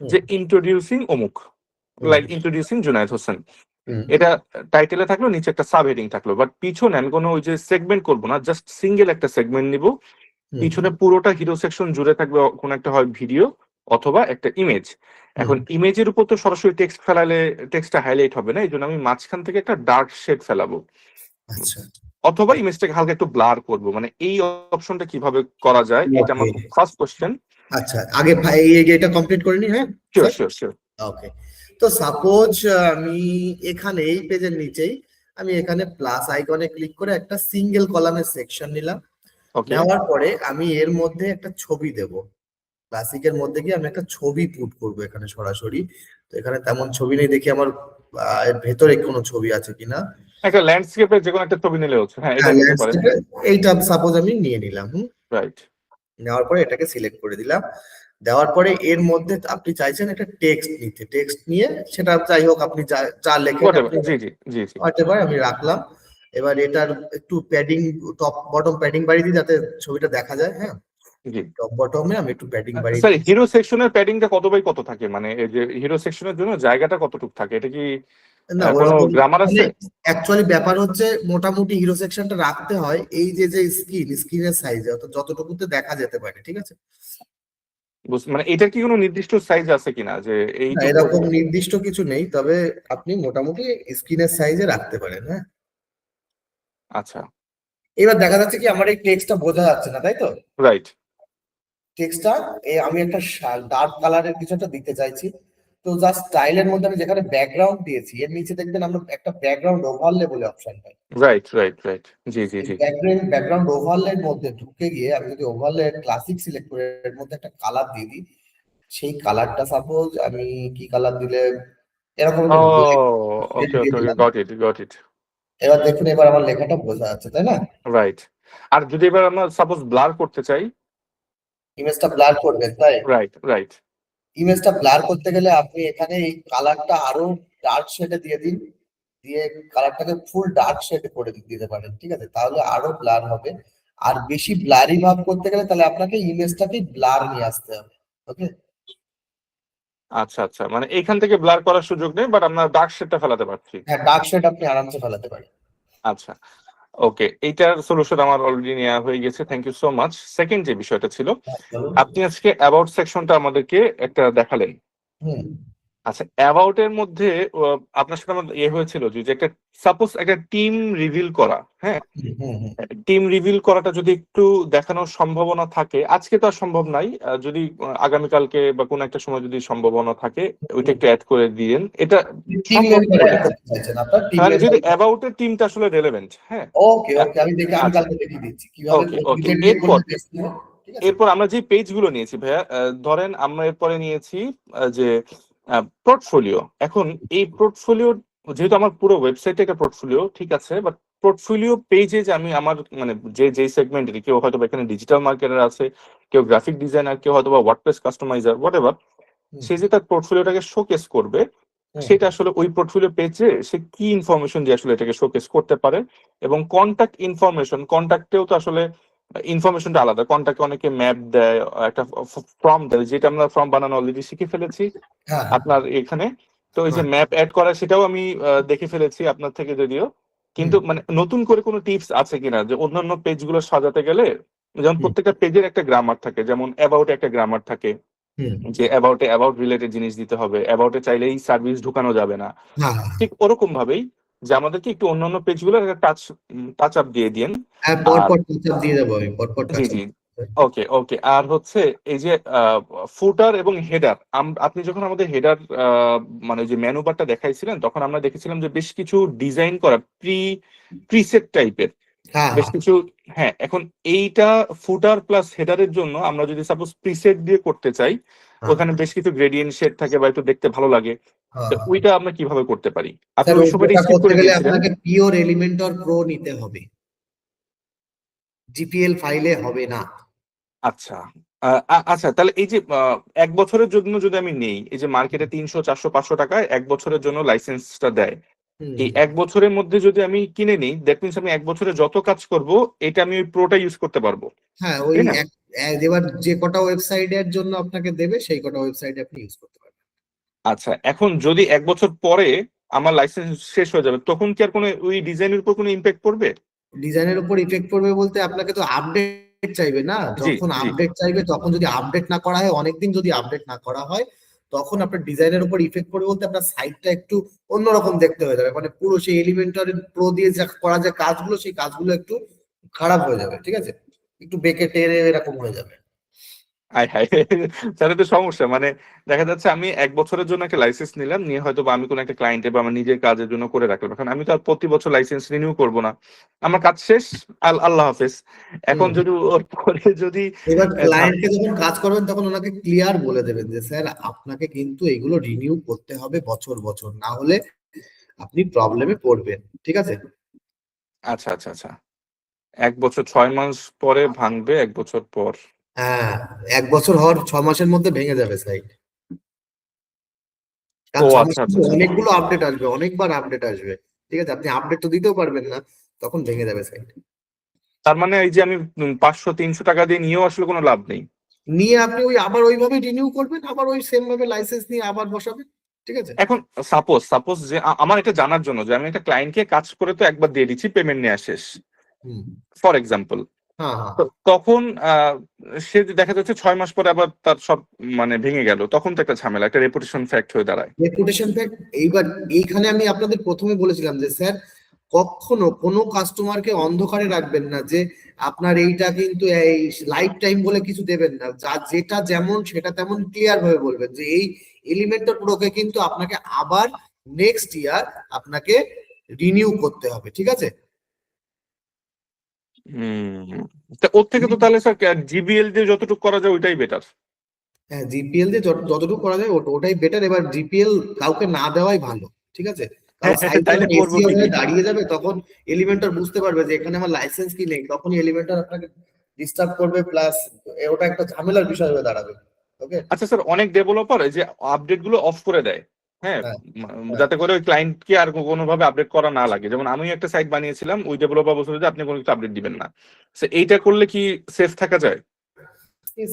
যে ইন্ট্রোডিউসিং অমুক, লাইক ইন্ট্রোডিউসিং জুনায়েদ হোসেন, এটা টাইটেলে থাকলো, নিচে একটা সাব হেডিং থাকলো, বাট পিছনে আমি কোনো ওই যে সেগমেন্ট করবো না, জাস্ট সিঙ্গেল একটা সেগমেন্ট নিব, পিছনে পুরোটা হিরো সেকশন জুড়ে থাকবে কোনো একটা হয় ভিডিও, অথবা একটা ইমেজ। এখন ইমেজের উপর তো সরাসরি টেক্সট ফেলালে টেক্সটটা হাইলাইট হবে না, এই জন্য আমি মাঝখান থেকে একটা ডার্ক শেড ফেলাবো, আচ্ছা অথবা ইমেজটাকে হালকা একটু ব্লার করব। মানে এই অপশনটা কিভাবে করা যায়, এটা আমার Okay. First question. আচ্ছা আগে ভাই এটা কমপ্লিট করে নি। হ্যাঁ শিওর শিওর শিওর। ওকে, তো সাপোজ আমি এখানে এই পেজের নিচেই আমি এখানে প্লাস আইকনে ক্লিক করে একটা সিঙ্গেল কলামের সেকশন নিলাম। ওকে নেওয়ার পরে আমি এর মধ্যে একটা ছবি দেব, ক্লাসিকের মধ্যে গিয়ে আমি একটা ছবি পুট করব এখানে সরাসরি। তো এখানে তেমন ছবি নেই, দেখি আমার এর ভেতরে কোনো ছবি আছে কিনা। একটা ল্যান্ডস্কেপের যে কোনো একটা ছবি নিলে হচ্ছে। হ্যাঁ, এটা নিতে পারেন। এইটা সাপোজ আমি নিয়ে নিলাম। রাইট। নেওয়ার পরে এটাকে সিলেক্ট করে দিলাম। দেওয়ার পরে এর মধ্যে আপনি চাইছেন একটা টেক্সট নিতে, টেক্সট নিয়ে সেটা যাই হোক আপনি যা লেখেন জি জি জি জি। হোয়াটএভার আমি রাখলাম। এবার এটার একটু প্যাডিং, টপ বটম প্যাডিং বাড়িয়ে দিই যাতে ছবিটা দেখা যায়। হ্যাঁ, জি। টপ বটমে আমি একটু প্যাডিং বাড়িয়ে স্যার, দিই। হিরো সেকশনের প্যাডিংটা কত বাই কত থাকে? মানে এই যে হিরো সেকশনের জন্য জায়গাটা কতটুকু থাকে, এটা কি না কোনো ওরকম গ্রামার আছে? অ্যাকচুয়ালি ব্যাপার হচ্ছে মোটামুটি হিরো সেকশনটা রাখতে হয় এই যে স্ক্রিনের সাইজে যতটুকুতে দেখা যেতে পারে, ঠিক আছে? মানে এটার কি কোনো নির্দিষ্ট সাইজ আছে কিনা যে এই না, এরকম নির্দিষ্ট কিছু নেই, তবে আপনি মোটামুটি স্ক্রিনের সাইজে রাখতে পারেন। হ্যাঁ, আচ্ছা এবার দেখা যাচ্ছে কি আমার এই টেক্সটটা বোঝা যাচ্ছে না, তাই তো? রাইট। টেক্সটটা আমি একটা ডার্ক কালারের কিছু একটা দিতে চাইছি। তো জাস্ট স্টাইলের মধ্যে আমি যেখানে ব্যাকগ্রাউন্ড দিয়েছি এর নিচে দেখবেন আমরা একটা ব্যাকগ্রাউন্ড ওভারলে বলে অপশন পাই। Right right right. জি জি জি। ব্যাকগ্রাউন্ড ওভারলের মধ্যে ঢুকে গিয়ে আমি যদি ওভারলে ক্লাসিক সিলেক্ট করে এর মধ্যে একটা কালার দিয়ে দিই, সেই কালারটা সাপোজ আমি কি কালার দিলে এরকম ও ওকে ওকে ওকে, গট ইট গট ইট। এবার দেখুন এবার আমার লেখাটা বোঝা যাচ্ছে, তাই না? রাইট। আর যদি এবার আমরা সাপোজ ব্লার করতে চাই, ইমেজটা ব্লার করবেন, তাই? Right right. ইমেজটা ব্লার করতে গেলে আপনি এখানে এই কালারটা আরো ডার্ক শেডে দিয়ে দিন, দিয়ে কালারটাকে ফুল ডার্ক শেড করে দিতে পারেন, ঠিক আছে? তাহলে আরো ব্লার হবে। আর বেশি ব্লারি ভাব করতে গেলে তাহলে আপনাকে ইমেজটাকে ব্লার নিয়ে আসতে হবে। ওকে, আচ্ছা আচ্ছা, মানে এইখান থেকে ব্লার করার সুযোগ নেই, বাট আমরা ডার্ক শেডটা ফেলাতে পারছি। হ্যাঁ ডার্ক শেড আপনি আরামসে ফেলাতে পারেন। আচ্ছা ওকে, এইটার সলিউশন আমার অলরেডি নেওয়া হয়ে গেছে, thank you so much. Second যে বিষয়টা ছিল, আপনি আজকে অ্যাবাউট সেকশনটা আমাদেরকে একটা দেখালেন। হুম আচ্ছা, অ্যাবাউট এর মধ্যে আপনার সাথে আমার হয়েছিল যে একটা সাপোজ একটা টিম রিভিল করা, হ্যাঁ, হুম হুম টিম রিভিল করাটা যদি একটু দেখানোর সম্ভাবনা থাকে, আজকে তো আর সম্ভব নাই, যদি আগামীকালকে বা কোনো একটা সময় যদি সম্ভাবনা থাকে ওইটা একটু অ্যাড করে দিয়েন, এটা টিম সম্ভব মেম্বারে হলে। চাইছেন আপনার টিম মানে যদি মেম্বার। অ্যাবাউট এর টিমটা আসলে রেলেভেন্ট। হ্যাঁ ওকে ওকে, আমি আচ্ছা কালকে দেখিয়ে দিচ্ছি কিভাবে ওকে ওকে। present দিয়ে এরপর করলে best হবে, ঠিক আছে? এরপর আমরা যে পেজ গুলো নিয়েছি ভাইয়া, ধরেন আমরা এরপরে নিয়েছি যে পোর্টফোলিও। এখন এই পোর্টফোলিও যেহেতু আমার পুরো ওয়েবসাইটে একটা পোর্টফোলিও, ঠিক আছে, বাট পোর্টফোলিও পেজে যে আমি আমার মানে যে সেগমেন্টের, কেউ হয়তো এখানে ডিজিটাল মার্কেটার আছে, কেউ গ্রাফিক ডিজাইনার, কেউ হয়তো বা ওয়ার্ডপ্রেস কাস্টমাইজার, হোয়াট এভার, সে যে তার পোর্টফোলিওটাকে শোকেস করবে, সেটা আসলে ওই পোর্টফোলিও পেজে সে কি ইনফরমেশন দিয়ে আসলে এটাকে শোকেস করতে পারে। এবং কন্টাক্ট ইনফরমেশন, কন্টাক্টেও তো আসলে ইনফরমেশনটা আলাদা। কন্টাক্টে অনেকে ম্যাপ দেয়, একটা ফর্ম দেয়, যেটা আমরা ফর্ম বানানো অলরেডি শিখে ফেলেছি হ্যাঁ আপনার এখানে। তো এই যে ম্যাপ অ্যাড করা, সেটাও আমি দেখে ফেলেছি আপনার থেকে যদিও, কিন্তু মানে নতুন করে কোনো টিপস আছে কিনা যে অন্যান্য পেজগুলো সাজাতে গেলে, যেমন প্রত্যেকটা পেজের একটা গ্রামার থাকে, যেমন অ্যাবাউট একটা গ্রামার থাকে যে অ্যাবাউট রিলেটেড জিনিস দিতে হবে, অ্যাবাউটে চাইলেই সার্ভিস ঢুকানো যাবে না, হ্যাঁ ঠিক ওরকম ভাবেই যে আমাদেরকে একটু অন্যান্য পেজগুলো একটা টাচ আপ দিয়ে দিন। হ্যাঁ, পরপর টাচ আপ দিয়ে দেবো আমি, পরপর জি টাচ জি আপ। ওকে ওকে। আর হচ্ছে এই যে ফুটার এবং হেডার, আপনি যখন আমাদের হেডার মানে যে মেনু বারটা দেখাইছিলেন, তখন আমরা দেখেছিলাম যে বেশ কিছু ডিজাইন করা প্রিসেট টাইপের হ্যাঁ বেশ কিছু। হ্যাঁ, এখন এইটা ফুটার প্লাস হেডারের জন্য আমরা যদি সাপোজ প্রিসেট দিয়ে করতে চাই, ওখানে বেশ কিছু গ্রেডিয়েন্ট শেড থাকে বা একটু দেখতে ভালো লাগে, তো ওইটা আমরা কিভাবে করতে পারি? আপনি স্যার ওই সময়টা ওটা স্কিপ করতে করে গেলে দিয়েছিলেন। আপনাকে পিওর এলিমেন্টর প্রো নিতে হবে, জিপিএল ফাইলে হবে না। আচ্ছা আচ্ছা, তাহলে এই যে 1 বছরের জন্য যদি আমি নেই, এই যে মার্কেটে 300 400 500 টাকায় 1 বছরের জন্য লাইসেন্সটা দেয়, এই 1 বছরের মধ্যে যদি আমি কিনে নিই, দ্যাট মিনস আমি 1 বছরে যত কাজ করব এটা আমি ওই প্রোটা ইউজ করতে পারবো, হ্যাঁ ওই তাই না? এবার যে কটা ওয়েবসাইটের জন্য আপনাকে দেবে সেই কটা ওয়েবসাইট আপনি ইউজ করতে পারবেন। আচ্ছা, এখন যদি 1 বছর পরে আমার লাইসেন্স শেষ হয়ে যাবে, তখন কি আর কোনো ওই ডিজাইনের উপর কোনো ইম্প্যাক্ট পড়বে? ডিজাইনের উপর ইফেক্ট পড়বে বলতে আপনাকে তো আপডেট চাইবে না, জি যখন জি আপডেট চাইবে তখন যদি আপডেট না করা হয়, অনেকদিন যদি আপডেট না করা হয়, তখন আপনার ডিজাইনের উপর ইফেক্ট পড়বে, বলতে আপনার সাইটটা একটু অন্যরকম দেখতে হয়ে যাবে, মানে পুরো সেই এলিমেন্টর প্রো দিয়ে যা করা যে কাজগুলো, সেই কাজগুলো একটু খারাপ হয়ে যাবে, ঠিক আছে, একটু বেঁকে টেরে এরকম হয়ে যাবে। আয় হায় তাহলে তো সমস্যা, মানে দেখা যাচ্ছে আমি 1 বছরের জন্য একটা লাইসেন্স নিলাম, নিয়ে হয়তো বা আমি কোনো একটা ক্লায়েন্টে বা আমার নিজের কাজের জন্য করে রাখলাম, এখন আমি তো আর প্রতি বছর লাইসেন্স রিনিউ করবো না, আমার কাজ শেষ, আল্লাহ হাফেজ। এখন হুম। যদি ওর পরে যদি এবার আহ, ঝা- ক্লায়েন্টকে যখন কাজ করবেন তখন ওনাকে ক্লিয়ার বলে দেবেন যে স্যার আপনাকে কিন্তু এগুলো রিনিউ করতে হবে বছর বছর, না হলে আপনি প্রবলেমে পড়বেন, ঠিক আছে। আচ্ছা আচ্ছা আচ্ছা, 1 বছর 6 মাস পরে ভাঙবে 1 বছর পর। হ্যাঁ, 1 বছর হওয়ার 6 মাসের মধ্যে ভেঙে যাবে সাইট, ও কারণ 6 মাস আচ্ছা আচ্ছা কিন্তু আচ্ছা, অনেকগুলো আপডেট আসবে, অনেকবার আপডেট আসবে, ঠিক আছে, আপনি আপডেট তো দিতেও পারবেন না, তখন ভেঙে যাবে সাইট। তার মানে এই যে আমি 500-300 টাকা দিয়ে নিয়েও আসলে কোনো লাভ নেই। নিয়ে আপনি ওই আবার ওইভাবে রিনিউ করবেন, আবার ওই সেম ভাবে লাইসেন্স নিয়ে আবার বসাবেন, ঠিক আছে। এখন সাপোজ সাপোজ যে আমার এটা জানার জন্য যে আমি একটা ক্লায়েন্টকে কাজ করে তো একবার দিয়ে দিচ্ছি, পেমেন্ট নেওয়া শেষ, হুম। ফর এক্সাম্পল, হ্যাঁ হ্যাঁ। তখন সে যে দেখা যাচ্ছে 6 মাস পরে আবার তার সব মানে ভেঙে গেল, তখন তো একটা ঝামেলা, একটা রেপুটেশন ফ্যাক্ট হয়ে দাঁড়ায়। রেপুটেশন ফ্যাক্ট, এইবার এইখানে আমি আপনাদের প্রথমে বলেছিলাম যে স্যার কখনো কোনো কাস্টমারকে অন্ধকারে রাখবেন না, যে আপনার এইটা কিন্তু এই লাইফ টাইম বলে কিছু দেবেন না, যা যেটা যেমন সেটা তেমন ক্লিয়ার ভাবে বলবেন যে এই এলিমেন্টার প্রোকে কিন্তু আপনাকে আবার নেক্সট ইয়ার আপনাকে রিনিউ করতে হবে, ঠিক আছে। তা ওর থেকে তো তাহলে স্যার জিবিএল দিয়ে যতটুকু করা যায় ওইটাই বেটার। হ্যাঁ, জিপিএল দিয়ে যতটুকু করা যায় ওটাই বেটার, এবার জিপিএল কাউকে না দেওয়াই ভালো, ঠিক আছে, কারণ সাইট তাইলে যখন করবো এসিও কি? হয়ে দাঁড়িয়ে যাবে তখন এলিমেন্টার বুঝতে পারবে যে এখানে আমার লাইসেন্স কি নেই, তখনই এলিমেন্টার আপনাকে ডিস্টার্ব করবে, প্লাস ওটা একটা ঝামেলার বিষয় হয়ে দাঁড়াবে। ওকে। আচ্ছা স্যার, অনেক ডেভেলপার এই যে আপডেট গুলো অফ করে দেয়, হ্যাঁ, হ্যাঁ হ্যাঁ। যাতে করে ওই ক্লায়েন্টকে আর কোনোভাবে আপডেট করা না লাগে, যেমন আমি একটা সাইট বানিয়েছিলাম, ওই ডেভেলপার বলছিল যে আপনি কোনো কিছু আপডেট দিবেন না, তো এইটা করলে কি সেফ থাকা যায়?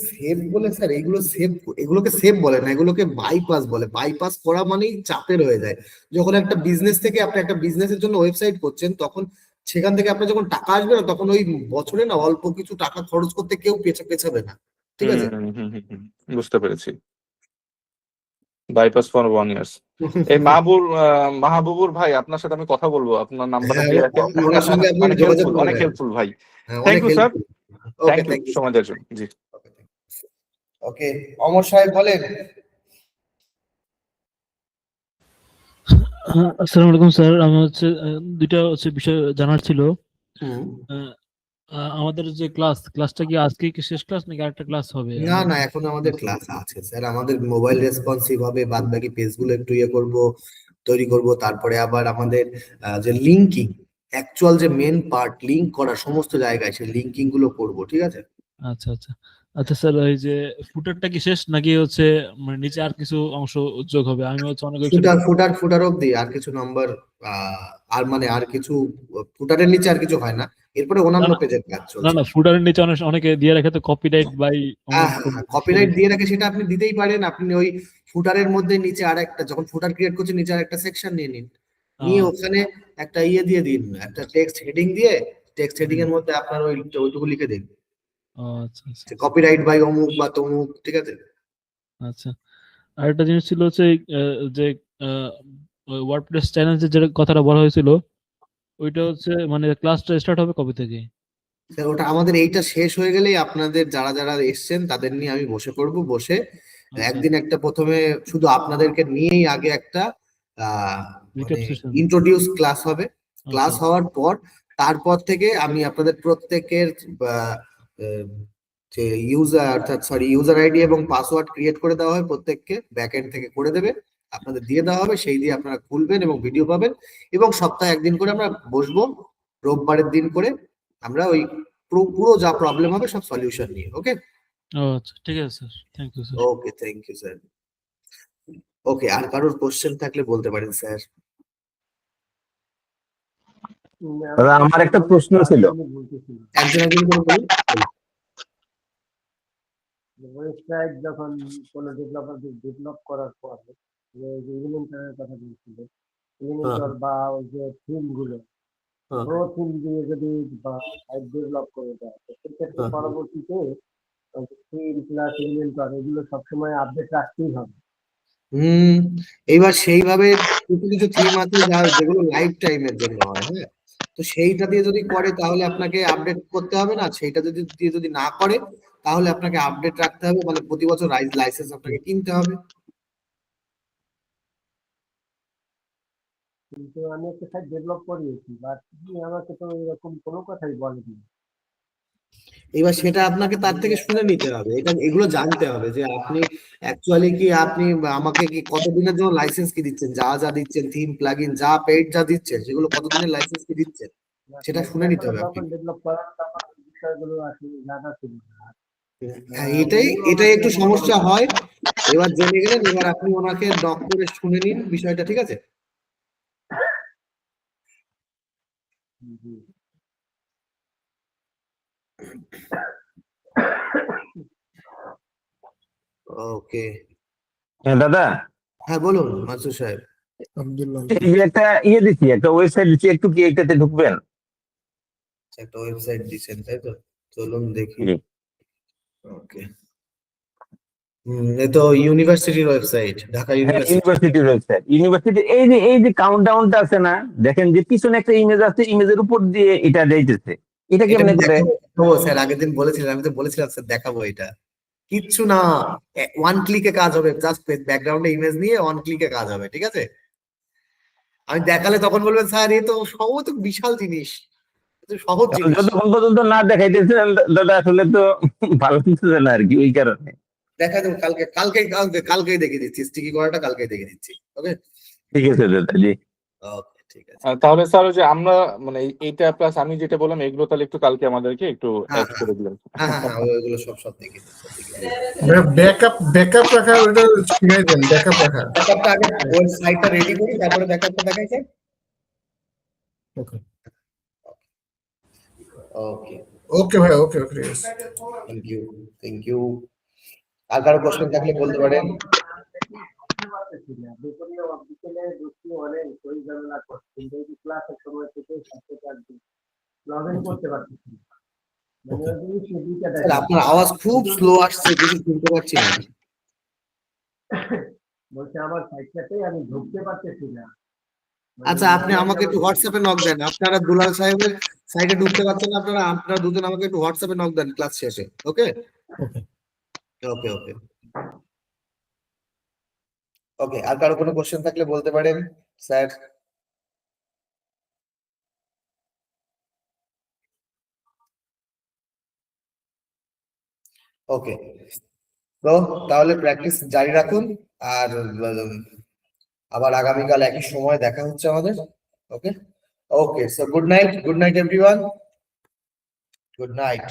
সেভ বলে স্যার এগুলো সেভ, এগুলোকে সেভ বলে না, এগুলোকে বাইপাস বলে, বাইপাস করা মানেই চাপের হয়ে যায়। যখন একটা বিজনেস থেকে আপনি একটা বিজনেসের জন্য ওয়েবসাইট করছেন, তখন সেখান থেকে আপনার যখন টাকা আসবে না, তখন ওই বছরে না অল্প কিছু টাকা খরচ করতে কেউ পেছাবে না, ঠিক আছে। বুঝতে পেরেছি, বাইপাস ফর 1 ইয়ার্স। এই মাহবুবুর ভাই, আপনার সাথে আমি কথা বলবো, আপনার নাম্বারটা হ্যাঁ, দিয়ে রাখেন, ওনার সঙ্গে আপনি অনেক যোগাযোগ হেল্পফুল, করে অনেক নেন। হেল্পফুল ভাই। হ্যাঁ, থ্যাংক অনেক you sir, helpful. Okay, thank you thank you. সময় দেওয়ার জন্য, জি। ওকে, অমর সাহেব বলেন। আসসালামু আলাইকুম স্যার, আমি দুইটা বিষয় জানার ছিল। হুম। আহ, আমাদের যে ক্লাসটা কি আজকে কি শেষ ক্লাস নাকি আরেকটা ক্লাস হবে? না না, এখন আমাদের ক্লাস আছে স্যার, আমাদের মোবাইল রেসপন্সিভ হবে, বাদ বাকি পেজগুলো একটু তৈরি করব, তারপরে আবার আমাদের যে লিঙ্কিং, অ্যাকচুয়াল যে মেন পার্ট লিংক করা সমস্ত জায়গায় সেই লিঙ্কিং গুলো করব, ঠিক আছে। আচ্ছা আচ্ছা আচ্ছা স্যার, এই যে ফুটারটা কি শেষ নাকি মানে নিচে আর কিছু অংশ যোগ হবে? আমি অনেক ওয়েবসাইট। ফুটার অব্দি আর কিছু নাম্বার, আর মানে আর কিছু, ফুটারের নিচে আর কিছু হয় না, এরপরে না অন্যান্য না পেজের কাজ না চলছে। না, ফুটারের নিচে অনেকে দিয়ে রাখে তো কপিরাইট বাই হ্যাঁ অমুক। হ্যাঁ, কপিরাইট দিয়ে রাখে, সেটা আপনি দিতেই পারেন, আপনি ওই ফুটারের মধ্যে নিচে আর একটা, যখন ফুটার ক্রিয়েট করছেন নিচে আর একটা সেকশন নিয়ে নিন, নিয়ে ওখানে একটা দিয়ে দিন, একটা টেক্সট হেডিং দিয়ে, টেক্সট হেডিং এর মধ্যে আপনার ওইটুকু লিখে দিন আচ্ছা আচ্ছা কপিরাইট বাই অমুক বা তমুক, ঠিক আছে। আচ্ছা। আরেকটা জিনিস ছিল যে ওয়ার্ডপ্রেস চ্যালেঞ্জের যে কথাটা বলা হয়েছিল, ওইটা মানে ক্লাসটা স্টার্ট হবে কবে থেকে? স্যার ওটা আমাদের এইটা শেষ হয়ে গেলেই আপনাদের যারা যারা এসছেন তাদের নিয়ে আমি বসে পড়বো, বসে আচ্ছা, একদিন একটা প্রথমে শুধু আপনাদেরকে নিয়েই আগে একটা মানে রিক্যাপ সেশন। ইন্ট্রোডিউস ক্লাস হবে, ক্লাস আচ্ছা হওয়ার পর তারপর থেকে আমি আপনাদের প্রত্যেকের আহ, আহ, যে ইউজার আইডি এবং পাসওয়ার্ড ক্রিয়েট করে দেওয়া হয়, প্রত্যেককে ব্যাকএন্ড থেকে করে দেবে, আপনাদের দিয়ে দেওয়া হবে, সেই দিয়ে আপনারা খুলবেন এবং ভিডিও পাবেন, এবং সপ্তাহে একদিন করে আমরা বসবো, রোববারের দিন করে আমরা ওই পুরো যা প্রবলেম হবে সব সলিউশন নিয়ে। ওকে। আচ্ছা, ঠিক আছে sir, thank you sir. Okay, thank you sir. Okay, আর কারোর কোশ্চেন থাকলে বলতে পারেন স্যার। দাদা আমার একটা প্রশ্ন ছিল। একজন একজন করে বলুন। ওয়েবসাইট যখন কোনো ডেভেলপার ডেভেলপ করার পর যে এলিমেন্টরের কথা বলছিল, এলিমেন্টর বা ওই যে থিম গুলো, হ্যাঁ। গ্রো থিম দিয়ে যদি সাইট ডেভেলপ করে দেয়, তো সেক্ষেত্রে হ্যাঁ। পরবর্তীতে থিম প্লাস এলিমেন্টর এগুলো সবসময় আপডেট রাখতেই হবে। এইবার সেইভাবে কিছু কিছু থিম আছে যেগুলো লাইফ টাইমের জন্য হয়, হ্যাঁ। তো সেইটা দিয়ে যদি করে তাহলে আপনাকে আপডেট করতে হবে না, সেইটা যদি না করে তাহলে আপনাকে আপডেট রাখতে হবে, মানে প্রতি বছর লাইসেন্স আপনাকে কিনতে হবে। কিন্তু আমি একটা সাইট ডেভেলপ করিয়েছি, বাট আমাকে তো এরকম কোনো কথাই বলেনি। এবার সেটা আপনাকে তার থেকে শুনে নিতে হবে, এগুলো জানতে হবে যে আপনি অ্যাকচুয়ালি কি আপনি আমাকে কি কতদিনের জন্য লাইসেন্স কি দিচ্ছেন, যা দিচ্ছেন থিম প্লাগইন যা পেইড যা দিচ্ছেন সেগুলো কতদিনের লাইসেন্স কি দিচ্ছেন সেটা শুনে নিতে হবে আপনি। যখন ডেভেলপ করার তখন এই বিষয়গুলো আসলে জানা ছিল না। হ্যাঁ, এটাই একটু সমস্যা হয়। এবার জেনে গেলেন, এবার আপনি ওনাকে নক করে শুনে নিন বিষয়টা, ঠিক আছে? জি। ওকে, হ্যাঁ দাদা, হ্যাঁ বলুন মাসুদ সাহেব। আব্দুল্লাহ এই যে একটা দিচ্ছি, একটা ওয়েবসাইট দিচ্ছি, একটু কি এইটাতে ঢুকবেন? একটা ওয়েবসাইট দিচ্ছেন তাই তো, চলুন দেখি। জি। ওকে, এ তো ইউনিভার্সিটির ওয়েবসাইট, ঢাকা হ্যাঁ, ইউনিভার্সিটি। ইউনিভার্সিটির ওয়েবসাইট। ইউনিভার্সিটি এই যে কাউন্টডাউনটা আছে না, দেখেন যে পিছনে একটা ইমেজ আছে, ইমেজের উপর দিয়ে এটা যাইতেছে। এটা এটা কেমনে করে? দেখাবো স্যার, আগের দিন বলেছিলেন, আমি তো বলেছিলাম স্যার দেখাবো। এটা কিচ্ছু না, ওয়ান ক্লিকে কাজ হবে, জাস্ট ব্যাকগ্রাউন্ডে ইমেজ নিয়ে ওয়ান ক্লিকে কাজ হবে, ঠিক আছে? আমি দেখালে তখন বলবেন স্যার এ তো সহজ, তো বিশাল জিনিস, এ তো সহজ জিনিস। যতক্ষণ পর্যন্ত না দেখাইতেছেন দাদা, আসলে তো ভালো কিছু না আর কি, ওই কারণে। দেখা যাবে কালকেই দেখিয়ে দিচ্ছি, স্টিকি করাটা কালকেই দেখিয়ে দিচ্ছি। ওকে, ঠিক আছে দাদা, জি। ওকে ঠিক আছে। তাহলে স্যার ওই যে আমরা মানে এইটা প্লাস আমি যেটা বললাম এগুলো তাহলে একটু কালকে আমাদেরকে একটু হ্যাঁ অ্যাড করে দিবেন। হ্যাঁ, ওইগুলো সব দেখিয়ে দিচ্ছি। ব্যাকআপ রাখা, ওটা শিখাই দেন, ব্যাকআপ রাখা। ব্যাকআপটা আগে ওয়েবসাইটটা রেডি করি, তারপরে ব্যাকআপটা দেখাই স্যার। ওকে ওকে ওকে ভাই, ওকে ওকে। Thank you. আর কারো কোশ্চেন থাকলে বলতে পারেন। বিকেলে বসছি অনেক শরীর ঝামেলা করছে, কিন্তু এই ক্লাসের সময় থেকে লগ ইন করতে পারতেছি না। মানে ওই জিনিস দুইটা স্যার দেখা আপনার আওয়াজ খুব স্লো আসছে, কিছু শুনতে পাচ্ছি না। বলছে আমার সাইটটাতেই আমি ঢুকতে পারতেছি না। আচ্ছা, আপনি আমাকে একটু হোয়াটসঅ্যাপে নক দেন, আপনারা দুলাল সাহেবের সাইটে ঢুকতে পারছেন না, আপনারা দুজন আমাকে একটু হোয়াটসঅ্যাপে নক দেন ক্লাস শেষে। ওকে ওকে ওকে ওকে। আর কারো কোনো কোশ্চেন থাকলে বলতে পারেন স্যার। ওকে, তো তাহলে প্র্যাকটিস জারি রাখুন, আর আবার আগামীকাল একই সময় দেখা হচ্ছে আমাদের। Okay okay, so good night everyone, good night.